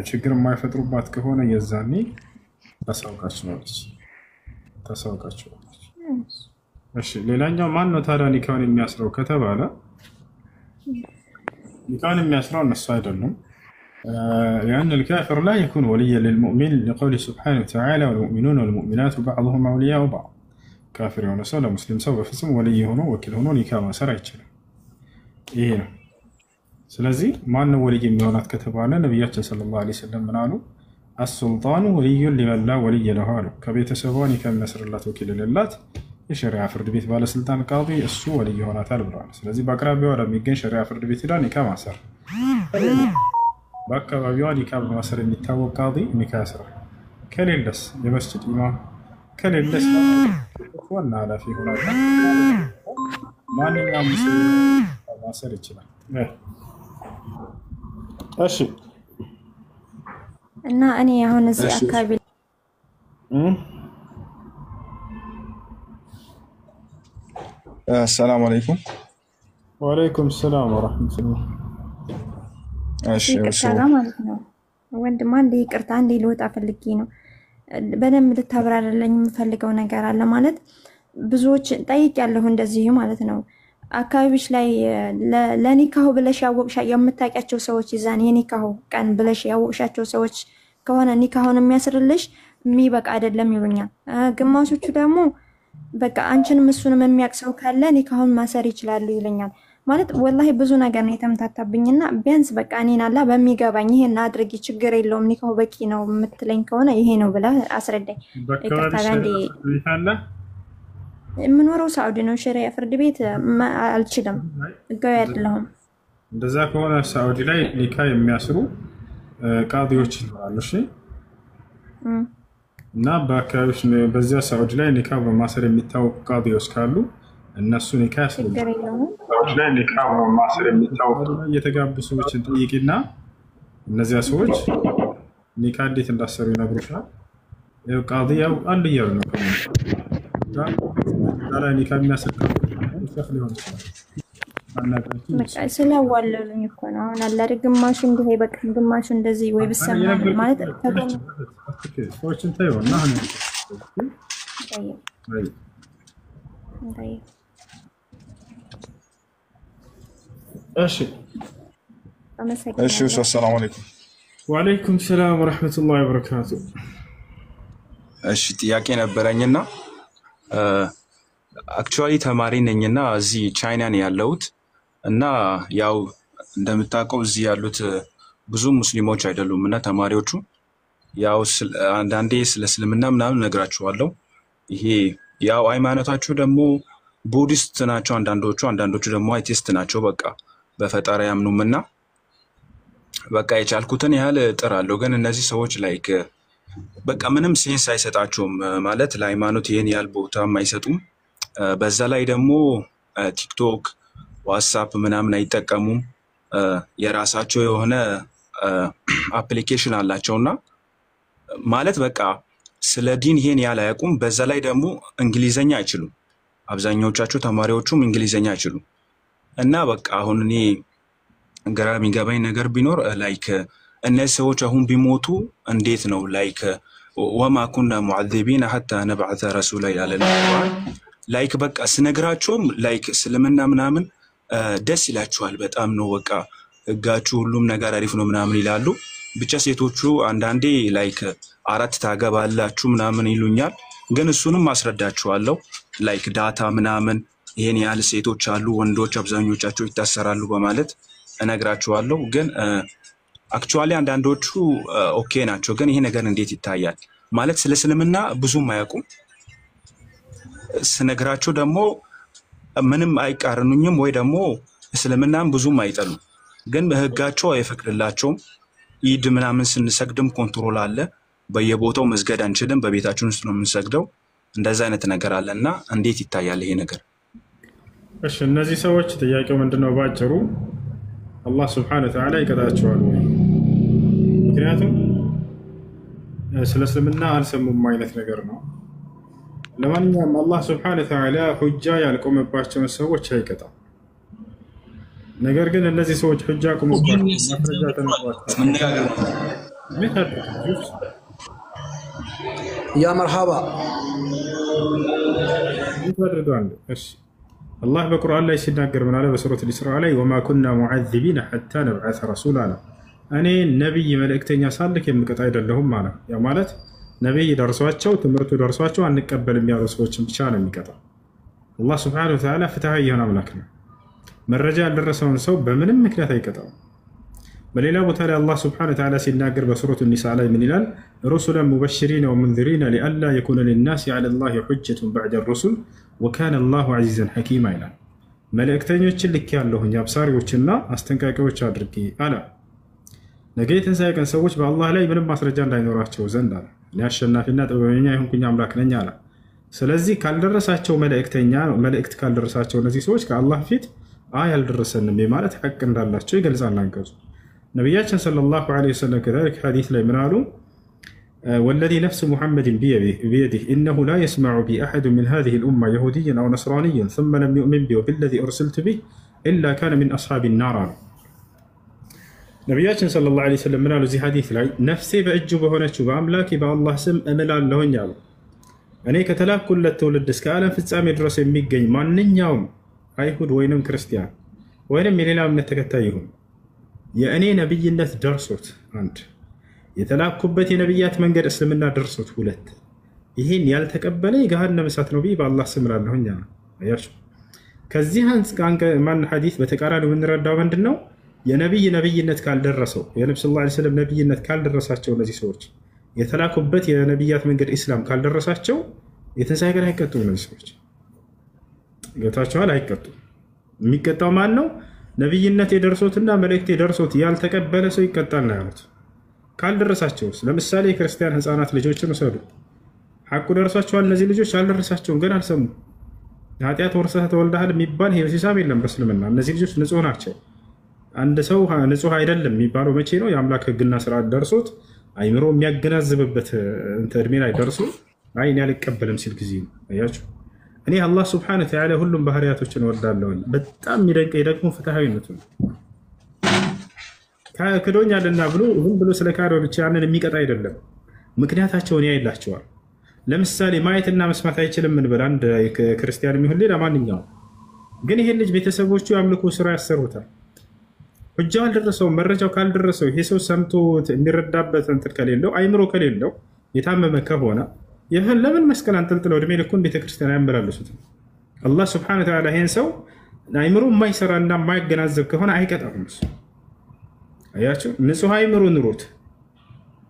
ችግር የማይፈጥሩባት ከሆነ የዛኔ ታሳውቃቸዋለች። እሺ ሌላኛው ማን ነው ታዲያ ኒካውን የሚያስረው ከተባለ ኒካውን የሚያስረው እነሱ አይደሉም። لأن الكافر لا يكون وليا للمؤمن لقوله سبحانه وتعالى والمؤمنون والمؤمنات بعضهم أولياء بعض كافر የሆነ ሰው ለሙስሊም ሰው በፍጹም ወልይ ሆኖ ወኪል ሆኖ ኒካ ማሰር አይችልም። ይሄ ነው። ስለዚህ ማን ነው ወልይ የሚሆናት ከተባለ ነብያችን ሰለላሁ ዐለይሂ ወሰለም ምን አሉ? አስሱልጣኑ ወልዩን ሊመን ላ ወልይ ለሁ አሉ። ከቤተሰቧ ኒካ የሚያስርላት ወኪል የሌላት የሸሪዓ ፍርድ ቤት ባለስልጣን ቃዲ እሱ ወልይ ይሆናታል ብለዋል። ስለዚህ በአቅራቢያዋ ወደሚገኝ ሸሪዓ ፍርድ ቤት ሄዳ ኒካ ማሰር፣ በአካባቢዋ ኒካ በማሰር የሚታወቅ ቃዲ ኒካ ያስራል። ከሌለስ የመስጅድ ኢማም ከሌለስ ዋና ኃላፊ ይሆናል። ማንኛውም ሰው ማሰር ይችላል። እሺ እና እኔ አሁን እዚህ አካባቢ ሰላም አለይኩም። ወአለይኩም ሰላም ወራህመቱላህ። እሺ ይቅርታ ማለት ነው ወንድም፣ አንዴ ይቅርታ፣ አንዴ ልወጣ ፈልጌ ነው። በደንብ ልታብራራልኝ የምፈልገው ነገር አለ። ማለት ብዙዎች ጠይቄያለሁ እንደዚህ ማለት ነው። አካባቢዎች ላይ ለኒካሁ ብለሽ የምታውቂያቸው ሰዎች ይዛን የኒካሁ ቀን ብለሽ ያወቅሻቸው ሰዎች ከሆነ ኒካሁን የሚያስርልሽ የሚበቃ አይደለም ይሉኛል። ግማሾቹ ደግሞ በቃ አንቺንም እሱንም የሚያውቅ ሰው ካለ ኒካሁን ማሰር ይችላሉ ይለኛል። ማለት ወላሂ ብዙ ነገር ነው የተምታታብኝና ቢያንስ በቃ እኔን አላ በሚገባኝ ይሄን አድርጊ ችግር የለውም ኒካሁ በቂ ነው የምትለኝ ከሆነ ይሄ ነው ብለህ አስረዳኝ። ይቅርታ ጋንዴ የምኖረው ሳዑዲ ነው። ሸሪዓ ፍርድ ቤት አልችልም፣ ህጋዊ አይደለሁም። እንደዛ ከሆነ ሳዑዲ ላይ ኒካ የሚያስሩ ቃዲዎች ይኖራሉ። እሺ እና በአካባቢዎች በዚያ ሳዑዲ ላይ ኒካ በማሰር የሚታወቁ ቃዲዎች ካሉ እነሱ ኒካ ያስሩ። ሳዑዲ ላይ ኒካ በማሰር የሚታወቁ የተጋቡ ሰዎችን ጠይቂና እነዚያ ሰዎች ኒካ እንዴት እንዳሰሩ ይነግሩሻል። ቃዲ ያው አንድ እያሉ ነው ላይ ኒካ የሚያስር ሊሆን ይችላል። ስለዋለሉኝ እኮ ነው። አሁን አለ አይደል ግማሹ እንዲህ በቃ ግማሹ እንደዚህ ወይ ብሰማ ማለት ተገኘ። ሰዎችን ታየውና አሁን እሺ እሺ ሰላም አለይኩም። ወአለይኩም ሰላም ወራህመቱላሂ ወበረካቱ። እሺ ጥያቄ ነበረኝና አክቹዋሊ ተማሪ ነኝና እዚህ ቻይና ነው ያለሁት እና ያው እንደምታውቀው እዚህ ያሉት ብዙ ሙስሊሞች አይደሉም እና ተማሪዎቹ ያው አንዳንዴ ስለ እስልምና ምናምን እነግራቸዋለሁ። ይሄ ያው ሃይማኖታቸው ደግሞ ቡዲስት ናቸው አንዳንዶቹ ደግሞ አይቲስት ናቸው። በቃ በፈጣሪ ያምኑምና በቃ የቻልኩትን ያህል እጥራለሁ። ግን እነዚህ ሰዎች ላይክ በቃ ምንም ሴንስ አይሰጣቸውም ማለት ለሃይማኖት ይሄን ያህል ቦታም አይሰጡም። በዛ ላይ ደግሞ ቲክቶክ ዋትስአፕ ምናምን አይጠቀሙም። የራሳቸው የሆነ አፕሊኬሽን አላቸውና ማለት በቃ ስለ ዲን ይሄን ያህል አያውቁም። በዛ ላይ ደግሞ እንግሊዘኛ አይችሉም። አብዛኞቻቸው ተማሪዎቹም እንግሊዘኛ አይችሉም። እና በቃ አሁን እኔ ግራ የሚገባኝ ነገር ቢኖር ላይክ እነዚህ ሰዎች አሁን ቢሞቱ እንዴት ነው ላይክ ወማ ኩና ሙዐዚቢና ሐታ ነብዐተ ረሱላ ይላል ላይክ በቃ ስነግራቸውም ላይክ እስልምና ምናምን ደስ ይላቸዋል በጣም ነው በቃ ህጋችሁ ሁሉም ነገር አሪፍ ነው ምናምን ይላሉ። ብቻ ሴቶቹ አንዳንዴ ላይክ አራት ታገባላችሁ ምናምን ይሉኛል። ግን እሱንም አስረዳቸዋለሁ ላይክ ዳታ ምናምን ይሄን ያህል ሴቶች አሉ ወንዶች አብዛኞቻቸው ይታሰራሉ በማለት እነግራቸዋለሁ። ግን አክቹዋሊ አንዳንዶቹ ኦኬ ናቸው። ግን ይሄ ነገር እንዴት ይታያል ማለት ስለ እስልምና ብዙም አያውቁም። ስነግራቸው ደግሞ ምንም አይቃረኑኝም ወይ ደግሞ እስልምናም ብዙም አይጠሉም። ግን ህጋቸው አይፈቅድላቸውም። ኢድ ምናምን ስንሰግድም ኮንትሮል አለ። በየቦታው መስገድ አንችልም፣ በቤታችን ውስጥ ነው የምንሰግደው። እንደዛ አይነት ነገር አለና እንዴት ይታያል ይሄ ነገር? እሺ እነዚህ ሰዎች ጥያቄው ምንድነው ባጭሩ አላህ Subhanahu Wa Ta'ala ይቀጣቸዋል ወይ? ምክንያቱም ስለ እስልምና አልሰሙም አይነት ነገር ነው። ለማንኛውም አላህ Subhanahu Wa Ta'ala ሁጃ ያልቆመባቸውን ሰዎች አይቀጣም። ነገር ግን እነዚህ ሰዎች ሁጃ ቆመባቸው ማስረጃ ተነግሯቸው ያ መርሐባ ይፈርዳሉ። እሺ الله بقرآن لا يسناقر من على بسورة الإسراء عليه وما كنا معذبين حتى نبعث رسولا. أنا نبي ملائكتين يصالك يمكت أيضا لهم معنا يا مالت نبي درسواتشو تمرتو درسواتشو أن نقبل مياه رسواتشو بشان المكتا. الله سبحانه وتعالى فتحي هنا ملكنا من رجال الرسول سوب بمن مكنة يكتا. بل إلى بتالي الله سبحانه وتعالى سناقر بسورة النساء عليه من الآن رسلا مبشرين ومنذرين لئلا يكون للناس على الله حجة بعد الرسل ወካነ አላሁ ዐዚዘን ሐኪማ ይላል። መልእክተኞችን ልክ ያለሁኝ አብሳሪዎችና አስጠንቃቂዎች አድርጌ አለ። ነገ የትንሣኤ ቀን ሰዎች በአላህ ላይ ምንም ማስረጃ እንዳይኖራቸው ዘንድ አለ እኔ አሸናፊና ጥበበኛ የሆንኩኝ አምላክ ነኝ አለ። ስለዚህ ካልደረሳቸው መልእክት ካልደረሳቸው እነዚህ ሰዎች ከአላህ ፊት አልደረሰንም የማለት ሐቅ እንዳላቸው ይገልጻል አንቀጹ። ነቢያችን ሰለላሁ ዐለይሂ ወሰለም ከዛሊክ ሐዲስ ላይ ምን አሉ? ወለዚ ነፍስ ሙሐመድን ቢየዲህ ኢነሁ ላ የስመዑ ቢ አሐዱ ሚን ሃዚሂ ልኡማ የሁድይን አው ነስራንይን ثመ ለም ዩእሚን ቢ ወቢለዚ ኡርሲልቱ ቢህ ኢላ ካነ ሚን አስሓቢ ናር አሉ። ነቢያችን ሰለላሁ ዐለይሂ ወሰለም ምን አሉ? እዚህ ሐዲስ ላይ ነፍሴ በእጁ በሆነችው በአምላኬ በአላህ ስም እምላለሁኝ አሉ እኔ ከተላኩለት ትውልድ እስከ ዓለም ፍጻሜ ድረስ የሚገኝ ማንኛውም አይሁድ ወይንም ክርስቲያን ወይንም የሌላ እምነት ተከታይ ይሁን የእኔ ነብይነት ደርሶት አንድ የተላኩበት የነብያት መንገድ እስልምና ደርሶት ሁለት ይሄን ያልተቀበለ የገሃነመ እሳት ነው ብዬ በአላህ ስም እላለሁኝ አያችሁ። ከዚህ ማን ሐዲስ በተቃራኒ የምንረዳው ምንድነው? የነብይ ነብይነት ካልደረሰው የነብዩ ሰለላሁ ዐለይሂ ወሰለም ነብይነት ካልደረሳቸው እነዚህ ሰዎች የተላኩበት የነብያት መንገድ ኢስላም ካልደረሳቸው የትንሣኤ ቀን አይቀጡም። እነዚህ ሰዎች ገብታችኋል? አይቀጡም። የሚቀጣው ማን ነው? ነብይነት የደርሶትና መልእክት የደርሶት ያልተቀበለ ሰው ይቀጣል ነው ያሉት። ካልደረሳቸውስ? ለምሳሌ የክርስቲያን ህፃናት ልጆችን ውሰዱ። ሐቁ ደርሷቸዋል። እነዚህ ልጆች አልደረሳቸውም፣ ገና አልሰሙ። ኃጢአት ወርሰህ ተወልደሃል የሚባል ሂሳብ የለም በእስልምና። እነዚህ ልጆች ንጹህ ናቸው። አንድ ሰው ንጹህ አይደለም የሚባለው መቼ ነው? የአምላክ ህግና ስርዓት ደርሶት አይምሮ የሚያገናዝብበት እድሜ ላይ ደርሶ እኔ አልቀበልም ሲል ጊዜ ነው። አያችሁ፣ እኔ አላህ ሱብሓነሁ ወተዓላ ሁሉም ባህሪያቶችን እወዳለሁ። በጣም የሚደንቀኝ ደግሞ ፍትሃዊነቱ ነው። ክዶኛልና ብሎ ዝም ብሎ ስለ ካዶ ብቻ ያንን የሚቀጣ አይደለም። ምክንያታቸውን ያይላቸዋል። ለምሳሌ ማየትና መስማት አይችልም እንበል አንድ ክርስቲያን የሚሆን ሌላ ማንኛውም፣ ግን ይሄን ልጅ ቤተሰቦቹ የአምልኮ ስራ ያሰሩታል። ሁጃው አልደረሰውም። መረጃው ካልደረሰው ይሄ ሰው ሰምቶ የሚረዳበት እንትን ከሌለው አይምሮ ከሌለው የታመመ ከሆነ ይህን ለምን መስቀል አንጠልጥለው እድሜ ልኩን ቤተክርስቲያን አያመላልሱትም? አላህ ሱብሓነሁ ወተዓላ ይሄን ሰው አይምሮ የማይሰራና የማይገናዘብ ከሆነ አይቀጣም። አያችሁ፣ ንጹህ አይምሮ ኑሮት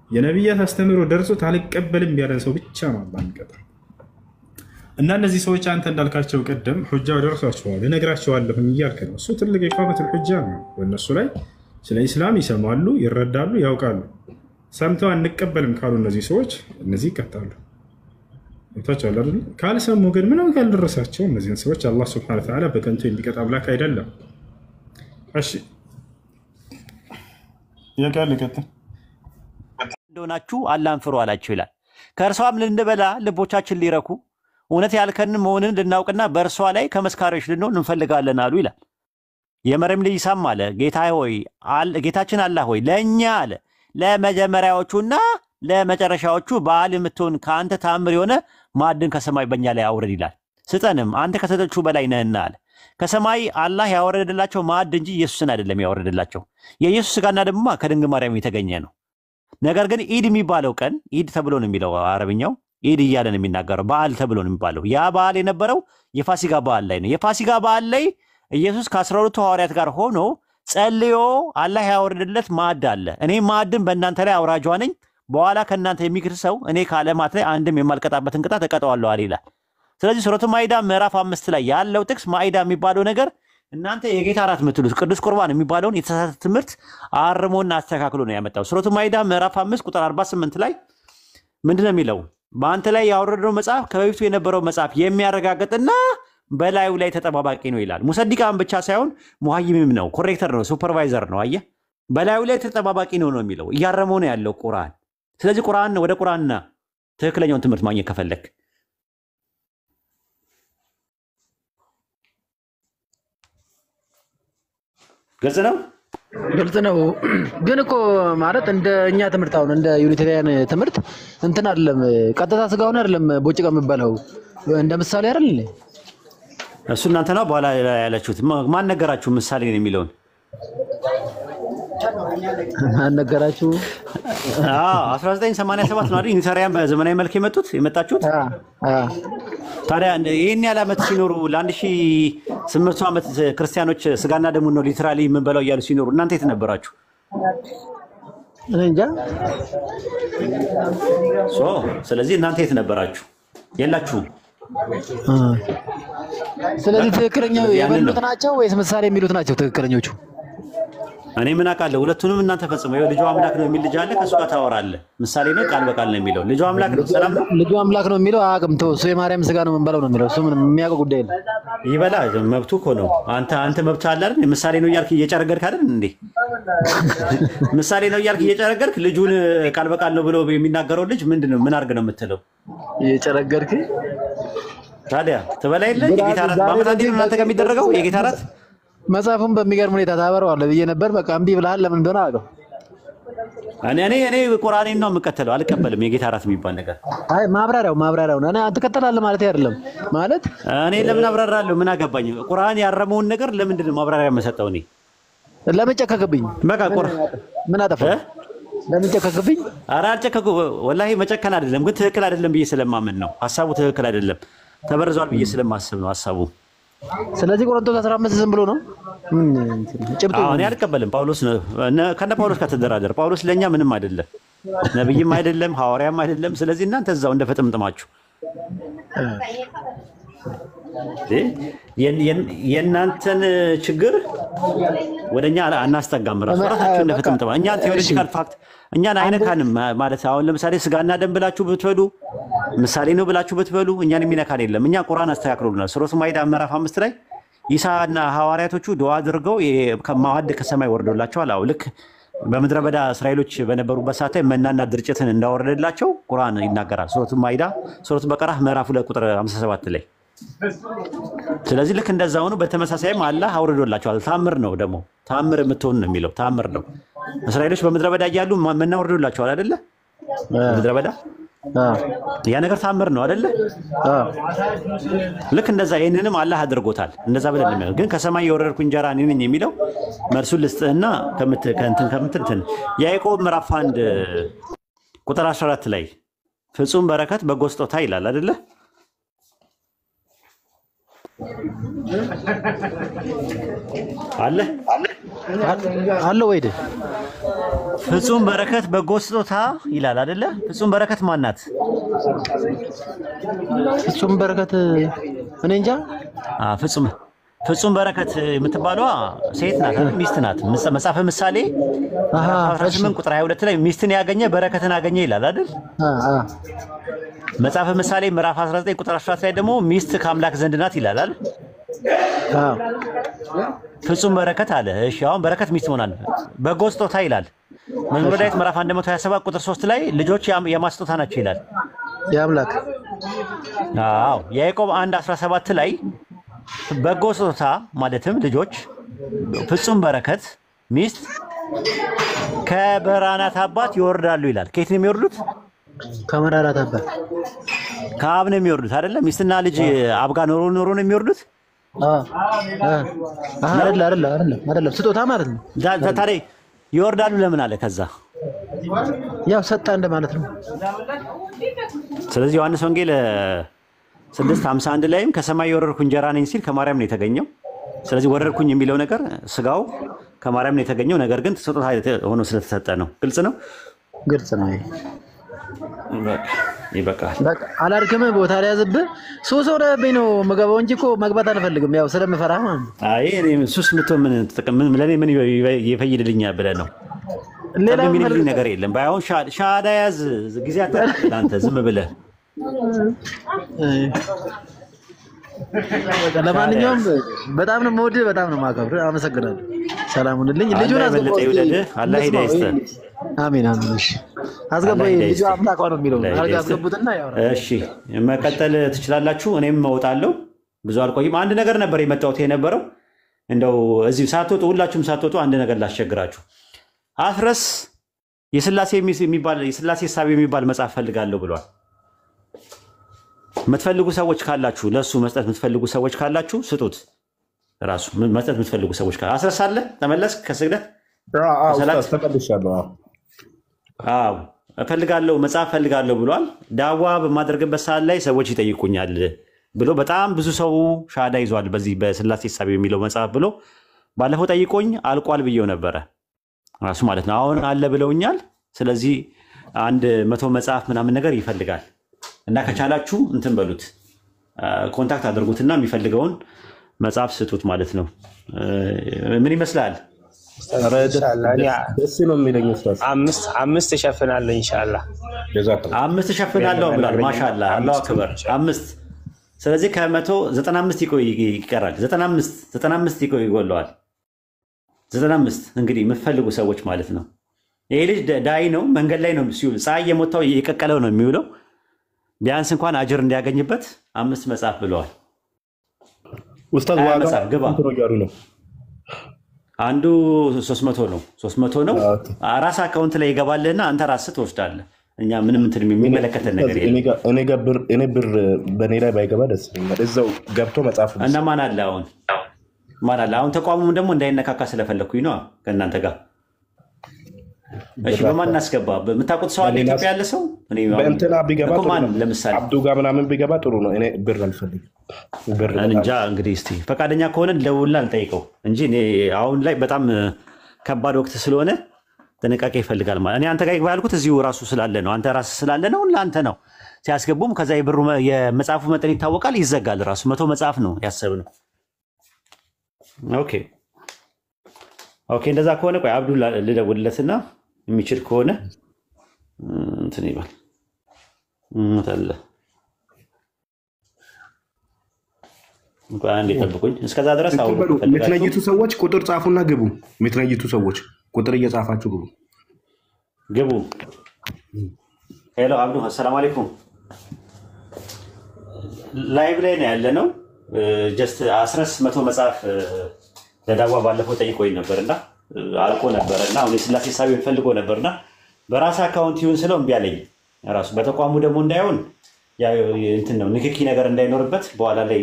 የነቢያት አስተምሮ ደርሶት አልቀበልም ያለን ሰው ብቻ ነው አላህ የሚቀጣው። እና እነዚህ ሰዎች አንተ እንዳልካቸው ቅድም ሁጃው ደርሷቸዋል እነግራቸዋለሁ እያልክ ነው። እሱ ትልቅ የኢቃመቱል ሁጃ ነው። በእነሱ ላይ ስለ ኢስላም ይሰማሉ፣ ይረዳሉ፣ ያውቃሉ። ሰምተው አንቀበልም ካሉ እነዚህ ሰዎች እነዚህ ይቀጣሉ። ታቻለ አይደል? ካልሰሙ ግን ምንም ካልደረሳቸው እነዚህን ሰዎች አላህ ሱብሓነሁ ወተዓላ በከንቱ የሚቀጣ አምላክ አይደለም። እሺ እንደሆናችሁ አላህን ፍሩ አላቸው ይላል። ከእርሷም ልንበላ ልቦቻችን ሊረኩ እውነት ያልከን መሆንን ልናውቅና በእርሷ ላይ ከመስካሪዎች ልንሆን እንፈልጋለን አሉ ይላል። የመርየም ልጅ ኢሳም አለ ጌታችን አላህ ሆይ ለእኛ አለ ለመጀመሪያዎቹና ለመጨረሻዎቹ በዓል የምትሆን ከአንተ ተአምር የሆነ ማዕድን ከሰማይ በእኛ ላይ አውረድ ይላል። ስጠንም አንተ ከሰጠቹ በላይ ነህና አለ። ከሰማይ አላህ ያወረደላቸው ማዕድ እንጂ ኢየሱስን አይደለም ያወረደላቸው። የኢየሱስ ስጋና ደግሞ ከድንግል ማርያም የተገኘ ነው። ነገር ግን ኢድ የሚባለው ቀን ኢድ ተብሎ ነው የሚለው አረብኛው ኢድ እያለ ነው የሚናገረው። በዓል ተብሎ ነው የሚባለው። ያ በዓል የነበረው የፋሲካ በዓል ላይ ነው። የፋሲካ በዓል ላይ ኢየሱስ ከ12ቱ ሐዋርያት ጋር ሆኖ ጸልዮ አላህ ያወረደለት ማዕድ አለ። እኔ ማዕድን በእናንተ ላይ አውራጇ ነኝ፣ በኋላ ከእናንተ የሚክድ ሰው እኔ ከዓለማት ላይ አንድም የማልቀጣበትን ቅጣት እቀጣዋለሁ አለ ይላል። ስለዚህ ሱረቱ ማኢዳ ምዕራፍ 5 ላይ ያለው ጥቅስ ማኢዳ የሚባለው ነገር እናንተ የጌታ እራት የምትሉት ቅዱስ ቁርባን የሚባለውን የተሳሳተ ትምህርት አርሞና አስተካክሎ ነው ያመጣው። ሱረቱ ማኢዳ ምዕራፍ 5 ቁጥር 48 ላይ ምንድነው የሚለው? በአንተ ላይ ያወረደው መጽሐፍ ከበፊቱ የነበረው መጽሐፍ የሚያረጋግጥና በላዩ ላይ ተጠባባቂ ነው ይላል። ሙሰዲቃን ብቻ ሳይሆን ሙሃይምም ነው፣ ኮሬክተር ነው፣ ሱፐርቫይዘር ነው። አየህ፣ በላዩ ላይ ተጠባባቂ ነው ነው የሚለው። እያረመው ነው ያለው ቁርአን። ስለዚህ ቁርአን ወደ ቁርአንና ትክክለኛውን ትምህርት ማግኘት ከፈለክ ግልጽ ነው። ግልጽ ነው። ግን እኮ ማለት እንደ እኛ ትምህርት አሁን እንደ ዩኒታሪያን ትምህርት እንትን አይደለም፣ ቀጥታ ስጋውን አይደለም ቦጭቃ የሚባለው እንደ ምሳሌ አይደል? እሱ እናንተ ነው በኋላ ያላችሁት። ማን ነገራችሁ ምሳሌ ነው የሚለውን? ማን ነገራችሁ? 1987 ነው አይደል ዩኒታሪያን በዘመናዊ መልክ የመጣችሁት? ታዲያ ይሄን ያለ ዓመት ሲኖሩ ለ1800 ዓመት ክርስቲያኖች ስጋና ደሙ ነው ሊትራሊ የምንበላው እያሉ ሲኖሩ እናንተ የት ነበራችሁ? እንጃ። ስለዚህ እናንተ የት ነበራችሁ? የላችሁም። ስለዚህ ትክክለኛው የበሉት ናቸው ወይስ ምሳሌ የሚሉት ናቸው ትክክለኞቹ? እኔ ምን አውቃለሁ? ሁለቱንም እናንተ ፈጽሞ። ይኸው ልጁ አምላክ ነው የሚል ልጅ አለ፣ ከእሱ ጋር ታወራለህ። ምሳሌ ነው ቃል በቃል ነው የሚለው። ልጁ አምላክ ነው። ሰላም ነው። ልጁ አምላክ ነው የሚለው አያውቅም። ተው፣ እሱ የማርያም ስጋ ነው የምንበላው ነው የሚለው። እሱ ምንም የሚያውቀው ጉዳይ የለም። ይበላ፣ መብቱ እኮ ነው። አንተ መብት አለ አይደል? ምሳሌ ነው እያልክ እየጨረገድክ አይደል እንዴ? ምሳሌ ነው እያልክ እየጨረገድክ ልጁን ቃል በቃል ነው ብሎ የሚናገረው ልጅ ምንድን ነው? ምን አድርግ ነው የምትለው? እየጨረገድክ ታዲያ ትበላ የለ የጌታ እራት በዓመት አንዴ ነው እናንተ ጋር የሚደረገው የጌታ እራት። መጽሐፉን በሚገርም ሁኔታ ታበረዋለህ ብዬ ነበር። በቃ እምቢ ብለሃል። ለምን እንደሆነ አውቀው። እኔ ቁርአኔን ነው የምከተለው፣ አልቀበልም የጌታ እራት የሚባል ነገር። አይ ማብራሪያው እኔ ትከተላለህ ማለት አይደለም ማለት እኔ ለምን አብራራለሁ? ምን አገባኝ? ቁርአን ያረመውን ነገር ለምንድን ነው ማብራሪያ የምሰጠው? እኔ ለምን ጨከክብኝ? በቃ ምን አጠፋ? ለምን ጨከክብኝ? ኧረ አልጨከኩ። ወላሂ መጨከን አይደለም ግን ትክክል አይደለም ብዬ ስለማመን ነው። ሀሳቡ ትክክል አይደለም፣ ተበርዟል ብዬ ስለማስብ ነው ሀሳቡ። ስለዚህ ቆሮንቶስ 15 ዝም ብሎ ነው ጭብጡ። እኔ አልቀበልም። ጳውሎስ ከነ ጳውሎስ ጋር ተደራደር። ጳውሎስ ለእኛ ምንም አይደለም፣ ነብይም አይደለም፣ ሐዋርያም አይደለም። ስለዚህ እናንተ እዛው እንደፈጥምጥማችሁ የእናንተን ችግር ወደኛ አናስጠጋም። ራሳችሁ እንደፈጥምጥማ እኛ ቴዎሪቲካል ፋክት እኛን አይነካንም ማለት። አሁን ለምሳሌ ስጋና ደም ብላችሁ ብትበሉ ምሳሌ ነው ብላችሁ ብትበሉ እኛን የሚነካን የለም። እኛ ቁርአን አስተካክሎልናል። ሱረቱ ማኢዳ ምዕራፍ 5 ላይ ኢሳና ሐዋርያቶቹ ዱዓ አድርገው ከማዕድ ከሰማይ ወርዶላቸዋል። አዎ ልክ በምድረ በዳ እስራኤሎች በነበሩበት ሰዓት ላይ መናና ድርጭትን እንዳወረደላቸው ቁርአን ይናገራል። ሱረቱ ማኢዳ ሱረቱ በቀራ ምዕራፍ 2 ቁጥር 57 ላይ። ስለዚህ ልክ እንደዛው ነው። በተመሳሳይም አላህ አውርዶላቸዋል። ታምር ነው ደግሞ ታምር የምትሆን ነው የሚለው ታምር ነው። እስራኤሎች በምድረ በዳ እያሉ መና ወርዶላቸዋል አይደለ? በምድረ በዳ ያ ነገር ታምር ነው አይደለ? ልክ እንደዛ ይሄንንም አላህ አድርጎታል። እንደዛ ብለን ነው ግን ከሰማይ የወረድኩ እንጀራ እኔ ነኝ የሚለው መልሱን ልስጥህና ከምትንትን ያዕቆብ ምዕራፍ 1 ቁጥር 14 ላይ ፍጹም በረከት በጎ ስጦታ ይላል አይደለ? አለ ወይ? ፍጹም በረከት በጎ ስጦታ ይላል አይደለ? ፍጹም በረከት ማን ናት? ፍጹም በረከት እኔ እንጃ። ፍጹም በረከት የምትባለዋ ሴት ናት አይደል? ሚስት ናት። መጽሐፈ ምሳሌ 18 ቁጥር 22 ላይ ሚስትን ያገኘ በረከትን አገኘ ይላል አይደል? መጽሐፈ ምሳሌ ምዕራፍ 19 ቁጥር 14 ላይ ደግሞ ሚስት ከአምላክ ዘንድ ናት ይላል አይደል? ፍጹም በረከት አለ። እሺ አሁን በረከት ሚስት ሆናል። በጎ ስጦታ ይላል መዝሙረ ዳዊት ምዕራፍ 127 ቁጥር 3 ላይ ልጆች የማን ስጦታ ናቸው ይላል? የአምላክ። አዎ ያዕቆብ 1:17 ላይ በጎ ስጦታ ማለትም ልጆች፣ ፍጹም በረከት፣ ሚስት ከበራናት አባት ይወርዳሉ ይላል። ከየት ነው የሚወርዱት? ከመራራት አባት ከአብ ነው የሚወርዱት አይደለ? ሚስትና ልጅ አብ ጋር ኖሮ ነው የሚወርዱት። አይደለም ስጦታ ማለት ነው። ታዲያ ይወርዳሉ ለምን አለ? ከዛ ያው ሰጣ እንደማለት ነው። ስለዚህ ዮሐንስ ወንጌል 6:51 ላይም ከሰማይ የወረድኩ እንጀራ ነኝ ሲል ከማርያም ነው የተገኘው። ስለዚህ ወረድኩኝ የሚለው ነገር ስጋው ከማርያም ነው የተገኘው፣ ነገር ግን ስጦታ ሆኖ ስለተሰጠ ነው። ግልጽ ነው። ይበቃል። አላድክም ቦታ ላይ ያዝብህ። ሱስ ሆነብኝ ነው የምገባው እንጂ እኮ መግባት አልፈልግም። ያው ስለምፈራ ማለት ነው። አይ እኔ ሱስ ምትሆን ምን ጥቅም ለኔ ምን ይፈይድልኛል ብለህ ነው? ሌላ የሚልልኝ ነገር የለም። ባይሆን ሻዳ ያዝ ጊዜ አታጥፋ አንተ ዝም ብለህ። ለማንኛውም በጣም ነው የምወድህ፣ በጣም ነው የማከብርህ። አመሰግናለሁ። ሰላም ሁንልኝ። ልጁን አስገባው። አላህ ሂዳያ ይስጥህ። አሜን አሜን። እሺ አስገባኝ። ልጁ አምላክ ነው የሚለው አስገቡትና ያወራል። እሺ መቀጠል ትችላላችሁ። እኔም እወጣለሁ። ብዙ አልቆይም። አንድ ነገር ነበር የመጣሁት የነበረው እንደው እዚሁ ሳትወጡ ሁላችሁም ሳትወጡ አንድ ነገር ላስቸግራችሁ። አፍረስ የሥላሴ ሐሳብ የሚባል መጽሐፍ ፈልጋለሁ ብሏል። የምትፈልጉ ሰዎች ካላችሁ ለሱ መስጠት የምትፈልጉ ሰዎች ካላችሁ ስጡት። ራሱ መስጠት የምትፈልጉ ሰዎች ካላችሁ አስረሳለ ተመለስ ከስግደት ተመልሻለሁ። አዎ እፈልጋለሁ መጽሐፍ ፈልጋለሁ ብሏል። ዳዋ በማደርግበት ሰዓት ላይ ሰዎች ይጠይቁኛል ብሎ በጣም ብዙ ሰው ሻዳ ይዟል። በዚህ በሥላሴ ሐሳብ የሚለው መጽሐፍ ብሎ ባለፈው ጠይቆኝ አልቋል ብዬው ነበረ ራሱ ማለት ነው። አሁን አለ ብለውኛል። ስለዚህ 100 መጽሐፍ ምናምን ነገር ይፈልጋል እና ከቻላችሁ እንትን በሉት ኮንታክት አድርጉትና የሚፈልገውን መጽሐፍ ስጡት ማለት ነው። ምን ይመስላል? ደስ ነው የሚለኝ ኡስታዝ። አምስት እሸፍናለሁ ኢንሻአላህ። 5 እሸፍናለሁ ብሏል። ማሻአላህ አላሁ አክበር 5። ስለዚህ ከ195 ይቀራል። 95 ይጎለዋል። 95 እንግዲህ የምትፈልጉ ሰዎች ማለት ነው። ይሄ ልጅ ዳይ ነው፣ መንገድ ላይ ነው ሲውል ፀሐይ የሞታው እየቀቀለው ነው የሚውለው። ቢያንስ እንኳን አጅር እንዲያገኝበት 5 መጽሐፍ ብለዋል። ኡስታዝ ዋጋው ግባ ነው። አንዱ 300 ነው። 300 ነው። ራስ አካውንት ላይ ይገባልና አንተ ራስህ ትወስዳለህ። እኛ ምንም እንትን የሚመለከተን ነገር የለም። እኔ ብር በኔ ላይ ባይገባ ደስ ይለኛል። እዛው ገብቶ መጽሐፍ እና ማን አለ አሁን ተቋሙም ደግሞ እንዳይነካካ ስለፈለኩኝ ነው ከእናንተ ጋር። እሺ በማን እናስገባ? በምታውቁት ሰው አለ? ኢትዮጵያ ያለ ሰው በእንትና ቢገባ ጥሩ ነው። ለምሳሌ አብዱ ጋር ምናምን ቢገባ ጥሩ ነው። እኔ ብር አልፈልግም። ብር እንጃ እንግዲህ እስቲ ፈቃደኛ ከሆነ ደውልና አልጠይቀው እንጂ እኔ አሁን ላይ በጣም ከባድ ወቅት ስለሆነ ጥንቃቄ ይፈልጋል ማለት። እኔ አንተ ጋር ይግባ ያልኩት እዚሁ ራሱ ስላለ ነው። አንተ ራስህ ስላለ ነው። ለአንተ ነው ሲያስገቡም ከዛ የመጽሐፉ መጠን ይታወቃል፣ ይዘጋል። ራሱ 100 መጽሐፍ ነው ያሰብነው። ኦኬ እንደዛ ከሆነ ቆይ አብዱ ልደውልለትና የሚችል ከሆነ እንትን ይባል ታለ እንኳን አንዴ ጠብቁኝ። እስከዛ ድረስ አሁን የትነይቱ ሰዎች ቁጥር ጻፉና ግቡ። የትነይቱ ሰዎች ቁጥር እየጻፋችሁ ግቡ። ሄሎ አብዱ፣ አሰላሙ አለይኩም። ላይቭ ላይ ነው ያለ ነው። ጀስት 100 መጽሐፍ ለዳዋ ባለፈው ጠይቆኝ ነበርና አልቆ ነበርና አሁን የስላሴ ሳቢ ፈልጎ ነበርና በራስ አካውንት ይሁን ስለው እምቢ አለኝ። ራሱ በተቋሙ ደግሞ እንዳይሆን እንትን ነው ንክኪ ነገር እንዳይኖርበት በኋላ ላይ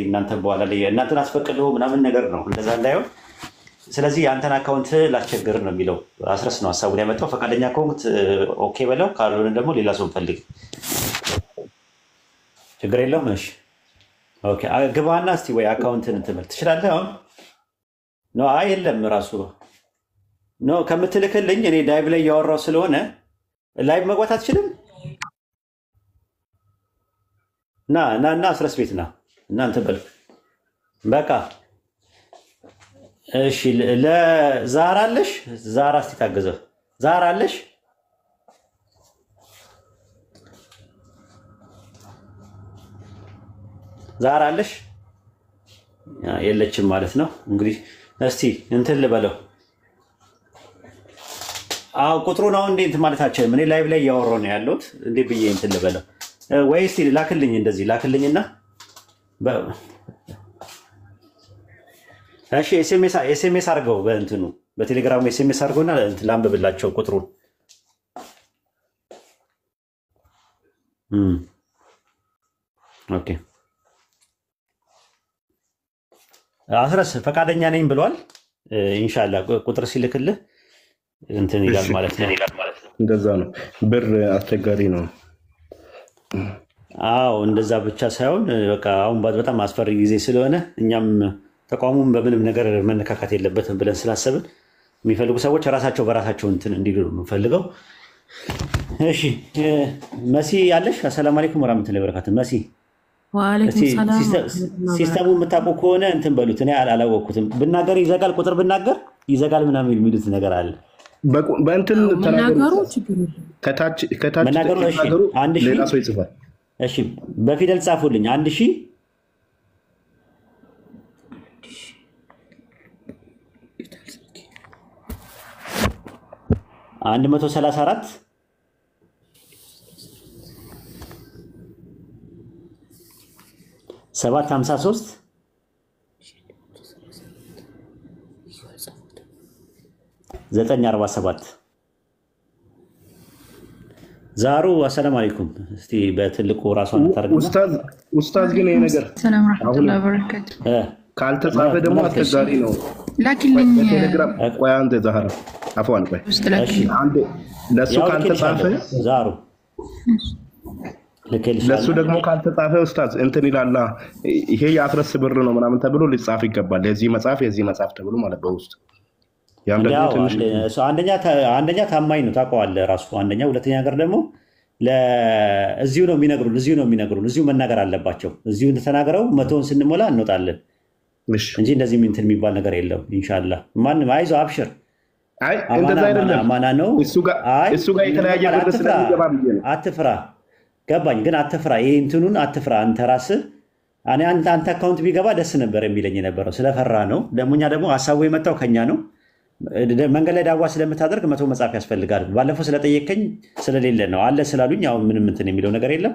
እናንተን አስፈቅዶ ምናምን ነገር ነው እንደዛ እንዳይሆን። ስለዚህ የአንተን አካውንት ላስቸግር ነው የሚለው። አስረስ ነው ሀሳቡን ያመጣው። ፈቃደኛ ከሆንክ ኦኬ በለው፣ ካልሆነ ደግሞ ሌላ ሰው ፈልግ፣ ችግር የለውም። እሺ ኦኬ ግባና እስቲ ወይ አካውንትን ትምህርት ትችላለህ አሁን ነው? አይ የለም ራሱ ነው ከምትልክልኝ እኔ ላይቭ ላይ እያወራሁ ስለሆነ ላይቭ መግባት አትችልም። ና አስረስ ቤት ና እናንተ በል በቃ እሺ። ለዛራ አለሽ? ዛራ እስቲ ታገዘ። ዛራ አለሽ? ዛራ አለሽ? የለችም ማለት ነው እንግዲህ። እስቲ እንትን ልበለው። ቁጥሩን አሁን እንዴት ማለት አልችልም። እኔ ላይቭ ላይ እያወራሁ ነው ያለሁት። እንዴ ብዬ እንትን ልበለው ወይ? እስቲ ላክልኝ፣ እንደዚህ ላክልኝና እሺ ኤስኤምኤስ አድርገው በእንትኑ በቴሌግራሙ ኤስኤምኤስ አድርገውና ላንብብላቸው ቁጥሩን። ኦኬ አስረስ ፈቃደኛ ነኝ ብሏል። ኢንሻአላህ ቁጥር ሲልክልህ እንትን ይላል ማለት ነው። እንደዛ ነው። ብር አስቸጋሪ ነው። አዎ እንደዛ ብቻ ሳይሆን በቃ አሁን በጣም አስፈሪ ጊዜ ስለሆነ እኛም ተቋሙም በምንም ነገር መነካካት የለበትም ብለን ስላሰብን የሚፈልጉ ሰዎች ራሳቸው በራሳቸው እንትን እንዲሉ ነው የምንፈልገው። እሺ መሲ ያለሽ? አሰላሙ አለይኩም ወራህመቱላሂ ወበረካቱ። መሲ ወአለይኩም ሰላም። ሲስተሙ የምታውቁ ከሆነ እንትን በሉት። እኔ አላወቅኩትም። ብናገር ይዘጋል፣ ቁጥር ብናገር ይዘጋል ምናምን የሚሉት ነገር አለ። በእንትን መናገሩ ችግር ከታች መናገሩ ሌላ ሰው ይጽፋል። እሺ በፊደል ጻፉልኝ። 1000 134 753 947 ዛሩ አሰላሙ አለይኩም። እስቲ በትልቁ ራሷን ታርጉ። ኡስታዝ ግን ይሄ ነገር ሰላም ወራህመቱላሂ ወበረካቱ ካልተጻፈ ደግሞ አስቸጋሪ ነው። ላኪልኝ በቴሌግራም ቆይ አንተ ዛህራ አፍዋን ቆይ አንዴ ለሱ ካልተጻፈ ዛሩ ለሱ ደግሞ ካልተጻፈ ኡስታዝ እንትን ይላላ። ይሄ የአስረስ ብር ነው ምናምን ተብሎ ሊጻፍ ይገባል። የዚህ መጽሐፍ ተብሎ ማለት በውስጥ አንደኛ ታማኝ ነው ታውቀዋለህ ራሱ አንደኛ። ሁለተኛ ነገር ደግሞ እዚሁ ነው የሚነግሩን እዚሁ መናገር አለባቸው። እዚሁ ተናግረው 100ን ስንሞላ እንወጣለን እንጂ እንደዚህ እንትን የሚባል ነገር የለም። ኢንሻአላህ ማንም አይዞህ አብሽር። አይ እንደዛ አይደለም አማና ነው። እሱ ጋር የተለያየ ብር ስለሚገባ ብዬ ነው። አትፍራ፣ ገባኝ። ግን አትፍራ፣ ይሄ እንትኑን አትፍራ። አንተ ራስህ አንተ አካውንት ቢገባ ደስ ነበር የሚለኝ የነበረው ስለፈራ ነው። ደሞኛ ደግሞ ሀሳቡ የመጣው ከኛ ነው። መንገድ ላይ ዳዋ ስለምታደርግ 100 መጽሐፍ ያስፈልጋል። ባለፈው ስለጠየቀኝ ስለሌለ ነው አለ ስላሉኝ አሁን ምንም እንትን የሚለው ነገር የለም።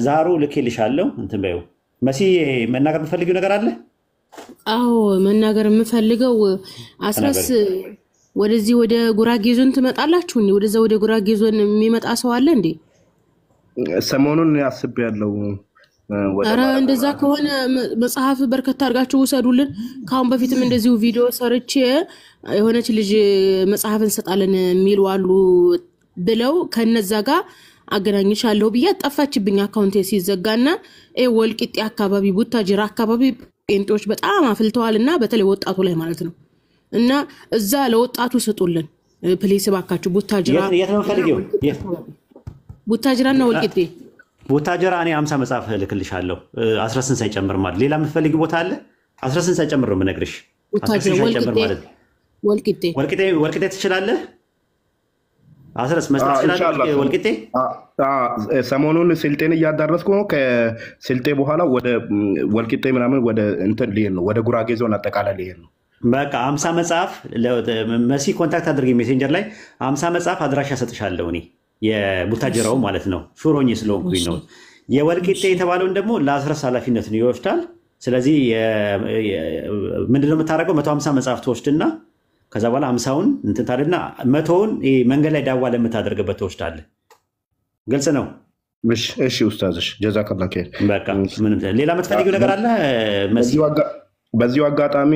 ዛሩ ልኬልሻለሁ እንትን በይው። መሲ መናገር የምትፈልጊው ነገር አለ? አዎ መናገር የምፈልገው አስረስ ወደዚህ ወደ ጉራጌ ዞን ትመጣላችሁ እንዴ? ወደዛ ወደ ጉራጌ ዞን የሚመጣ ሰው አለ እንዴ? ሰሞኑን ያስቤያለሁ። ኧረ እንደዛ ከሆነ መጽሐፍ በርከት አድርጋችሁ ውሰዱልን። ካሁን በፊትም እንደዚሁ ቪዲዮ ሰርቼ የሆነች ልጅ መጽሐፍ እንሰጣለን የሚሉ አሉ ብለው ከነዛ ጋር አገናኝሻለሁ ብዬ ጠፋችብኝ። አካውንቴ ሲዘጋና ወልቂጤ አካባቢ ቡታጅራ አካባቢ ጴንጤዎች በጣም አፍልተዋልና በተለይ ወጣቱ ላይ ማለት ነው። እና እዛ ለወጣቱ ስጡልን ፕሊስ ባካችሁ። ቡታጅራ የት ነው ፈልጊው? ቡታጅራና ወልቂጤ ቡታጅራ እኔ 50 መጽሐፍ ልክልሻለሁ 18 ሳይጨምር ማለት። ሌላ የምትፈልጊው ቦታ አለ? 18 ሳይጨምር ነው የምነግርሽ። ወልቂጤ ትችላለህ? 18 መስጠት ትችላለህ? ወልቂጤ ሰሞኑን ስልጤን እያዳረስኩ ነው። ከስልጤ በኋላ ወደ ወልቂጤ ምናምን ወደ እንትን ሊሄድ ነው፣ ወደ ጉራጌ ዞን አጠቃላይ ሊሄድ ነው። በቃ 50 መጽሐፍ መሲ ኮንታክት አድርጊ ሜሴንጀር ላይ 50 መጽሐፍ አድራሻ ሰጥሻለሁ እኔ የቡታጅራው ማለት ነው። ሹሮኝ ስለሆንኩኝ ነው። የወልቂጤ የተባለውን ደግሞ ለአስረስ ኃላፊነትን ይወስዳል። ስለዚህ ምንድነው የምታደርገው? 150 መጽሐፍ ትወስድና ከዛ በኋላ 50ውን እንትን ታደርግና 100ውን መንገድ ላይ ዳዋ ለምታደርግበት ትወስዳለህ። ግልጽ ነው? እሺ ኡስታዝሽ ጀዛከላህ ኸይር። በቃ ምንም ሌላ የምትፈልጊው ነገር አለ መሲ? በዚሁ አጋጣሚ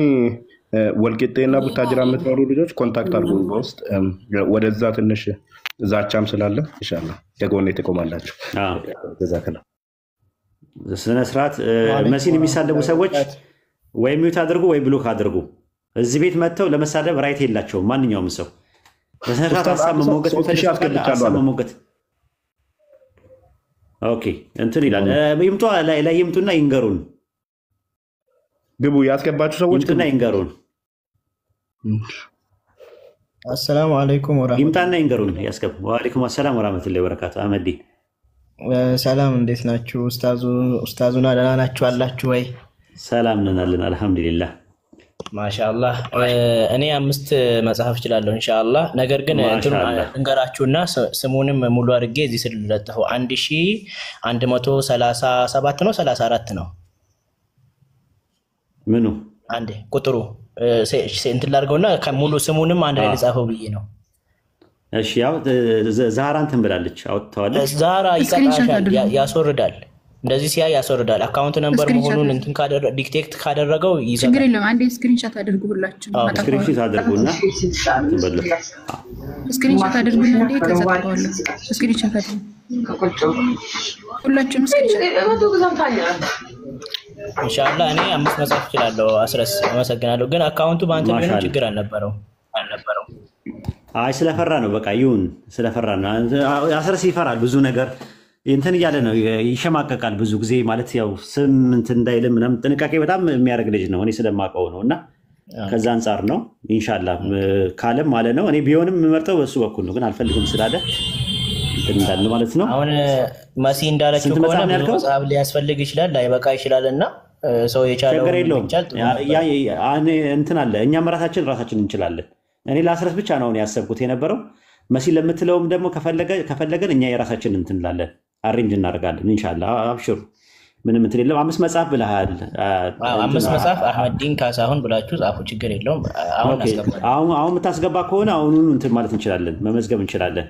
ወልቂጤና ቡታጅራ የምትኖሩ ልጆች ኮንታክት አድርጉ በውስጥ። ወደዛ ትንሽ ዛቻም ስላለ ኢንሻአላህ ከጎኔ ትቆማላችሁ። ጀዛከላህ። ስነ ስርዓት መሲን የሚሳደቡ ሰዎች ወይ ሚውት አድርጉ ወይ ብሎክ አድርጉ። እዚህ ቤት መጥተው ለመሳደብ ራይት የላቸውም። ማንኛውም ሰው በስነ ስርዓት ሀሳብ መሞገት መሞገት ኦኬ እንትን ይላል። ይምጡ ላይ ይምጡና ይንገሩን። ግቡ ያስገባችሁ ሰዎች ይምጡና ይንገሩን። አሰላሙ አለይኩም ወራህመቱላሂ ይምጣና ይንገሩን ያስገቡ። ወአለይኩም ሰላም ወራህመቱላሂ ወበረካቱ። አህመዲ ሰላም እንዴት ናችሁ? ኡስታዙና ደህና ናችሁ አላችሁ ወይ? ሰላም ነን አለን አልሐምዱሊላህ ማሻአላህ። እኔ 5 መጽሐፍ እችላለሁ ኢንሻአላህ። ነገር ግን እንገራችሁና ስሙንም ሙሉ አድርጌ እዚህ ስለለጠፈው 1137 ነው 34 ነው ምኑ አንዴ ቁጥሩ እንትን ላድርገውና ሙሉ ስሙንም አንድ ላይ ልጻፈው ብዬ ነው። እሺ ያው ዛራ እንትን ብላለች አውጥተዋለች። ዛራ ይቀጣሻል፣ ያስወርዳል። እንደዚህ ሲያይ ያስወርዳል። አካውንት ነምበር መሆኑን እንትን ዲክቴክት ካደረገው ይዘጋል። ችግር የለም። አንዴ ስክሪንሾት አድርጉ ሁላችሁ። ስክሪንሾት አድርጉና ስክሪንሾት አድርጉና እንዴ ከዘጣው ስክሪንሾት አድርጉ ሁላችሁም ስክሪንሾት ኢንሻአላህ። እኔ 5 መጽሐፍ እችላለሁ አስረስ። አመሰግናለሁ። ግን አካውንቱ ባንተ ቢሆን ችግር አልነበረው። አይ ስለፈራ ነው። በቃ ይሁን ስለፈራ ነው። አስረስ ይፈራል ብዙ ነገር እንትን እያለ ነው ይሸማቀቃል ብዙ ጊዜ ማለት ያው ስም እንትን እንዳይል ምናምን ጥንቃቄ በጣም የሚያደርግ ልጅ ነው። እኔ ስለማውቀው ነው እና ከዛ አንጻር ነው ኢንሻአላህ ካለም ማለት ነው። እኔ ቢሆንም የምመርጠው በሱ በኩል ነው፣ ግን አልፈልግም ስላለ እንትን እንዳለ ማለት ነው። አሁን መሲ እንዳለችው ከሆነ መጽሐፍ ሊያስፈልግ ይችላል ላይበቃ ይችላልና ሰው የቻለው እንትን አለ። እኛም ራሳችን እንችላለን። እኔ ለአስረስ ብቻ ነው ያሰብኩት የነበረው። መሲ ለምትለውም ደግሞ ከፈለገን እኛ የራሳችን እንትን እንላለን፣ አሬንጅ እናደርጋለን ኢንሻአላህ። አብሽሩ ምንም እንትን የለም። 5 መጽሐፍ ብለሃል። 5 መጽሐፍ አህመዲን ካሳሁን ብላችሁ ጻፉ፣ ችግር የለውም። አሁን የምታስገባ ከሆነ አሁኑኑ እንትን ማለት እንችላለን፣ መመዝገብ እንችላለን።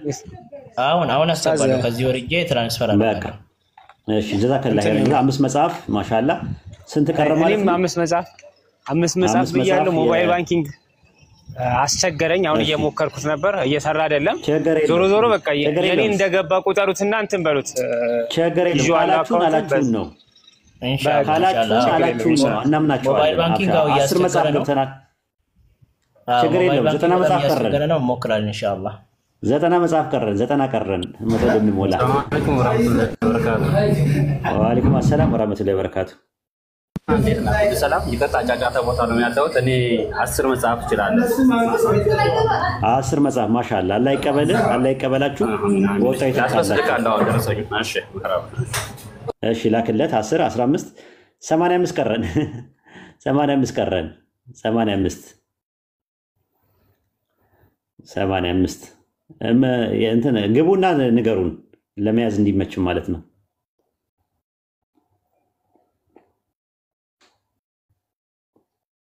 አሁን አስገባለሁ። ከዚህ ወርጄ ትራንስፈር አደርጋለሁ። እሺ ጀዛከላህ። 5 መጽሐፍ ማሻአላህ። ስንት ቀረ ማለት ነው? 5 መጽሐፍ ብያለሁ። ሞባይል ባንኪንግ አስቸገረኝ። አሁን እየሞከርኩት ነበር፣ እየሰራ አይደለም። ዞሮ በቃ የኔ እንደገባ ቁጠሩትና እንትን በሉት። ቸገር የለም። አላችሁን ነው ካላችሁን ነው እናምናችኋለን። ሞባይል ባንኪንግ አው 10 መጽሐፍ ገብተናል። ቸገር የለም። 90 መጽሐፍ ቀረ ነው። ሞክራለን ኢንሻአላህ። ዘጠና መጽሐፍ ቀረን፣ ዘጠና ቀረን መቶ ልንሞላ። ወአለይኩም አሰላም ወራህመቱላሂ ወበረካቱ። ሰላም ይቅርታ፣ ጫጫታ ቦታ ነው ያለሁት። እኔ 10 መጽሐፍ እችላለሁ። 10 መጽሐፍ ማሻአላ። አላህ ይቀበልህ፣ አላህ ይቀበላችሁ። ወጣ ያስፈልጋለሁ ደረሰኝ። እሺ እሺ፣ ላክለት 10 15 85 ቀረን 85 ቀረን 85 እንትን ግቡና ንገሩን ለመያዝ እንዲመች ማለት ነው።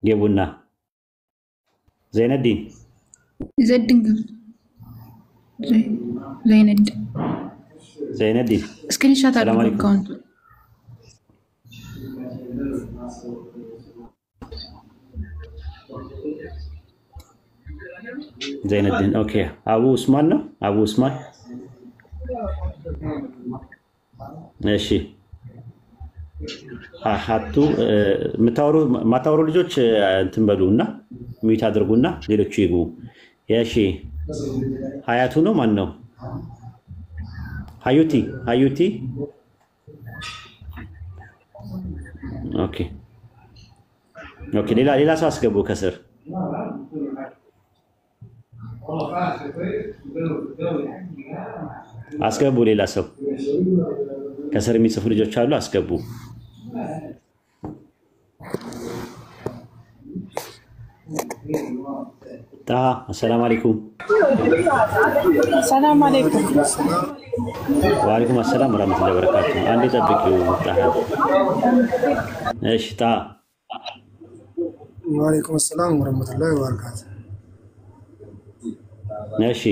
ግቡና ዘይነዲን ዘይነዲን ስክሪንሾት አድርጎ አካውንቱ ዘይነዲን ኦኬ። አቡ ኡስማን ነው፣ አቡ ኡስማን። እሺ ሀቱ ማታወሩ ልጆች እንትን በሉና ሚዩት አድርጉና ሌሎቹ ይግቡ። እሺ ሀያቱ ነው ማን ነው? ሀዩቲ ኦኬ ኦኬ። ሌላ ሰው አስገቡ ከስር አስገቡ። ሌላ ሰው ከስር የሚጽፉ ልጆች አሉ፣ አስገቡ። አሰላሙ አለይኩም። ሰላም አለይኩም። ወአለይኩም አሰላም ወራህመቱላሂ ወበረካቱ። አንዴ ጠብቂው። እሺ ወአለይኩም ሰላም ወራህመቱላሂ ወበረካቱ። እሺ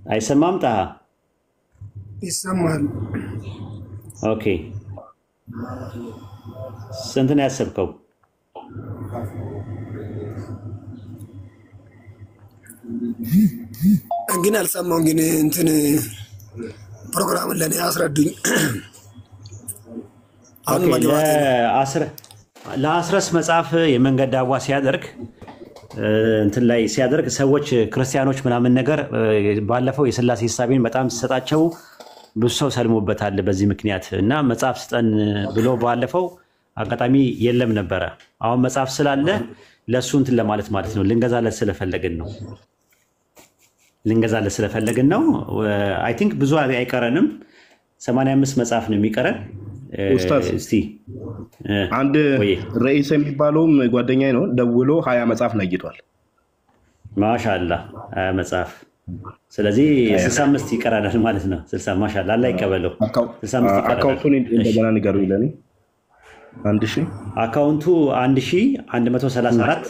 አይሰማም? ጣሃ ይሰማል። ኦኬ ስንት ነው ያሰብከው? ግን አልሰማሁም። ግን እንትን ፕሮግራምን ለኔ አስረዱኝ። ለአስረስ መጽሐፍ የመንገድ ዳዋ ሲያደርግ እንትን ላይ ሲያደርግ ሰዎች ክርስቲያኖች ምናምን ነገር ባለፈው የሥላሴ ሐሳቤን በጣም ሲሰጣቸው ብዙ ሰው ሰልሞበታል በዚህ ምክንያት እና መጽሐፍ ስጠን ብሎ ባለፈው አጋጣሚ የለም ነበረ። አሁን መጽሐፍ ስላለ ለሱ እንትን ለማለት ማለት ነው ልንገዛለት ስለፈለግን ነው። አይ ቲንክ ብዙ አይቀረንም። 85 መጽሐፍ ነው የሚቀረን። ኡስታዝ አንድ ረኢስ የሚባለውም ጓደኛዬ ነው ደውሎ 20 መጽሐፍ ነይቷል። ማሻአላ 20 መጽሐፍ። ስለዚህ 65 ይቀራናል ማለት ነው። 60 ማሻአላ አላህ ይቀበለው። 65 ይቀራናል። አካውንቱን እንደገና ንገሩኝ ለኔ። 1000 አካውንቱ 1134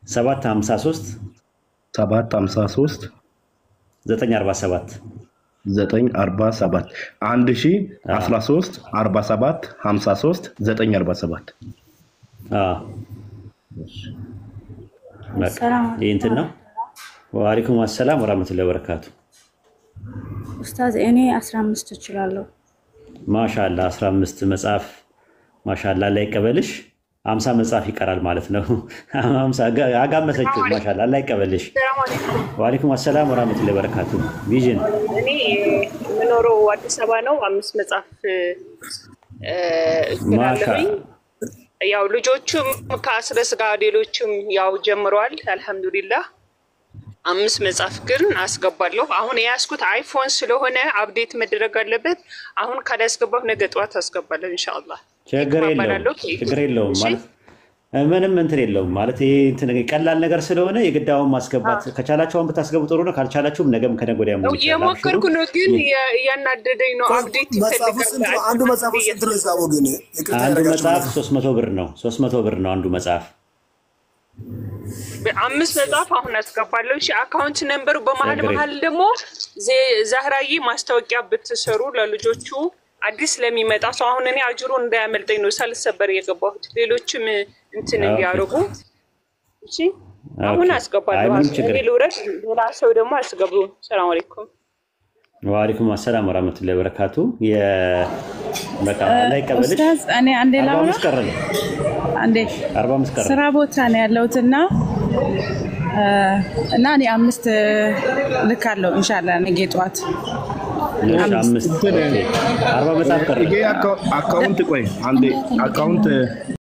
753 947 947 1013 47 53 947 ይህ እንትን ነው። ወአለይኩም አሰላም ወራህመቱላሂ ወበረካቱ። ኡስታዝ እኔ 15 እችላለሁ። ማሻአላ 15 መጽሐፍ ማሻአላ ላይ ቀበልሽ። 50 መጽሐፍ ይቀራል ማለት ነው። 50 አጋመሰችው። ማሻአላ ላይ ቀበልሽ። ወአለይኩም አሰላም ወራህመቱላሂ ወበረካቱ። ቪዥን እኔ የምኖረው አዲስ አበባ ነው። 5 መጽሐፍ እችላለሁ። ያው ልጆቹም ከአስረስ ጋር ሌሎችም ያው ጀምረዋል። አልሐምዱሊላህ 5 መጽሐፍ ግን አስገባለሁ። አሁን የያዝኩት አይፎን ስለሆነ አፕዴት መደረግ አለበት። አሁን ካላስገባሁ ነገ ጠዋት አስገባለሁ ኢንሻአላህ። ችግር የለውም ማለት ምንም እንትን የለውም ማለት ይሄ እንትን ቀላል ነገር ስለሆነ የግዳውን ማስገባት ከቻላችሁም ብታስገቡ ጥሩ ነው። ካልቻላችሁም ነገም ከነገ ወዲያም ነው የሞከርኩ ነው። ግን ያናደደኝ ነው አፕዴት ይፈልጋል። አንዱ መጽሐፍ ስንት ነው ሂሳቡ? ግን አንዱ መጽሐፍ 300 ብር ነው። 300 ብር ነው አንዱ መጽሐፍ። 5 መጽሐፍ አሁን አስገባለሁ። እሺ አካውንት ነምበሩ በመሀል ደግሞ ዛህራዬ ማስታወቂያ ብትሰሩ ለልጆቹ አዲስ ለሚመጣ ሰው አሁን እኔ አጅሩ እንዳያመልጠኝ ነው ሳልሰበር የገባሁት። ሌሎችም እንትን እንዲያደርጉ እሺ አሁን አስገባለሁ። እኔ ልውረድ፣ ሌላ ሰው ደግሞ አስገቡ። ሰላም አለይኩም። ወአለይኩም ሰላም ወራህመቱላሂ ወበረካቱ። በቃ ላይ ቀበልሽ ኡስታዝ እኔ አንዴ ላውራ አንዴ 45 ቀረ ስራ ቦታ ነው ያለሁትና እና እኔ 5 ልካለሁ ኢንሻአላህ ነገ ጧት 5 40 መጽሐፍ ቀረ አካውንት ቆይ አንዴ አካውንት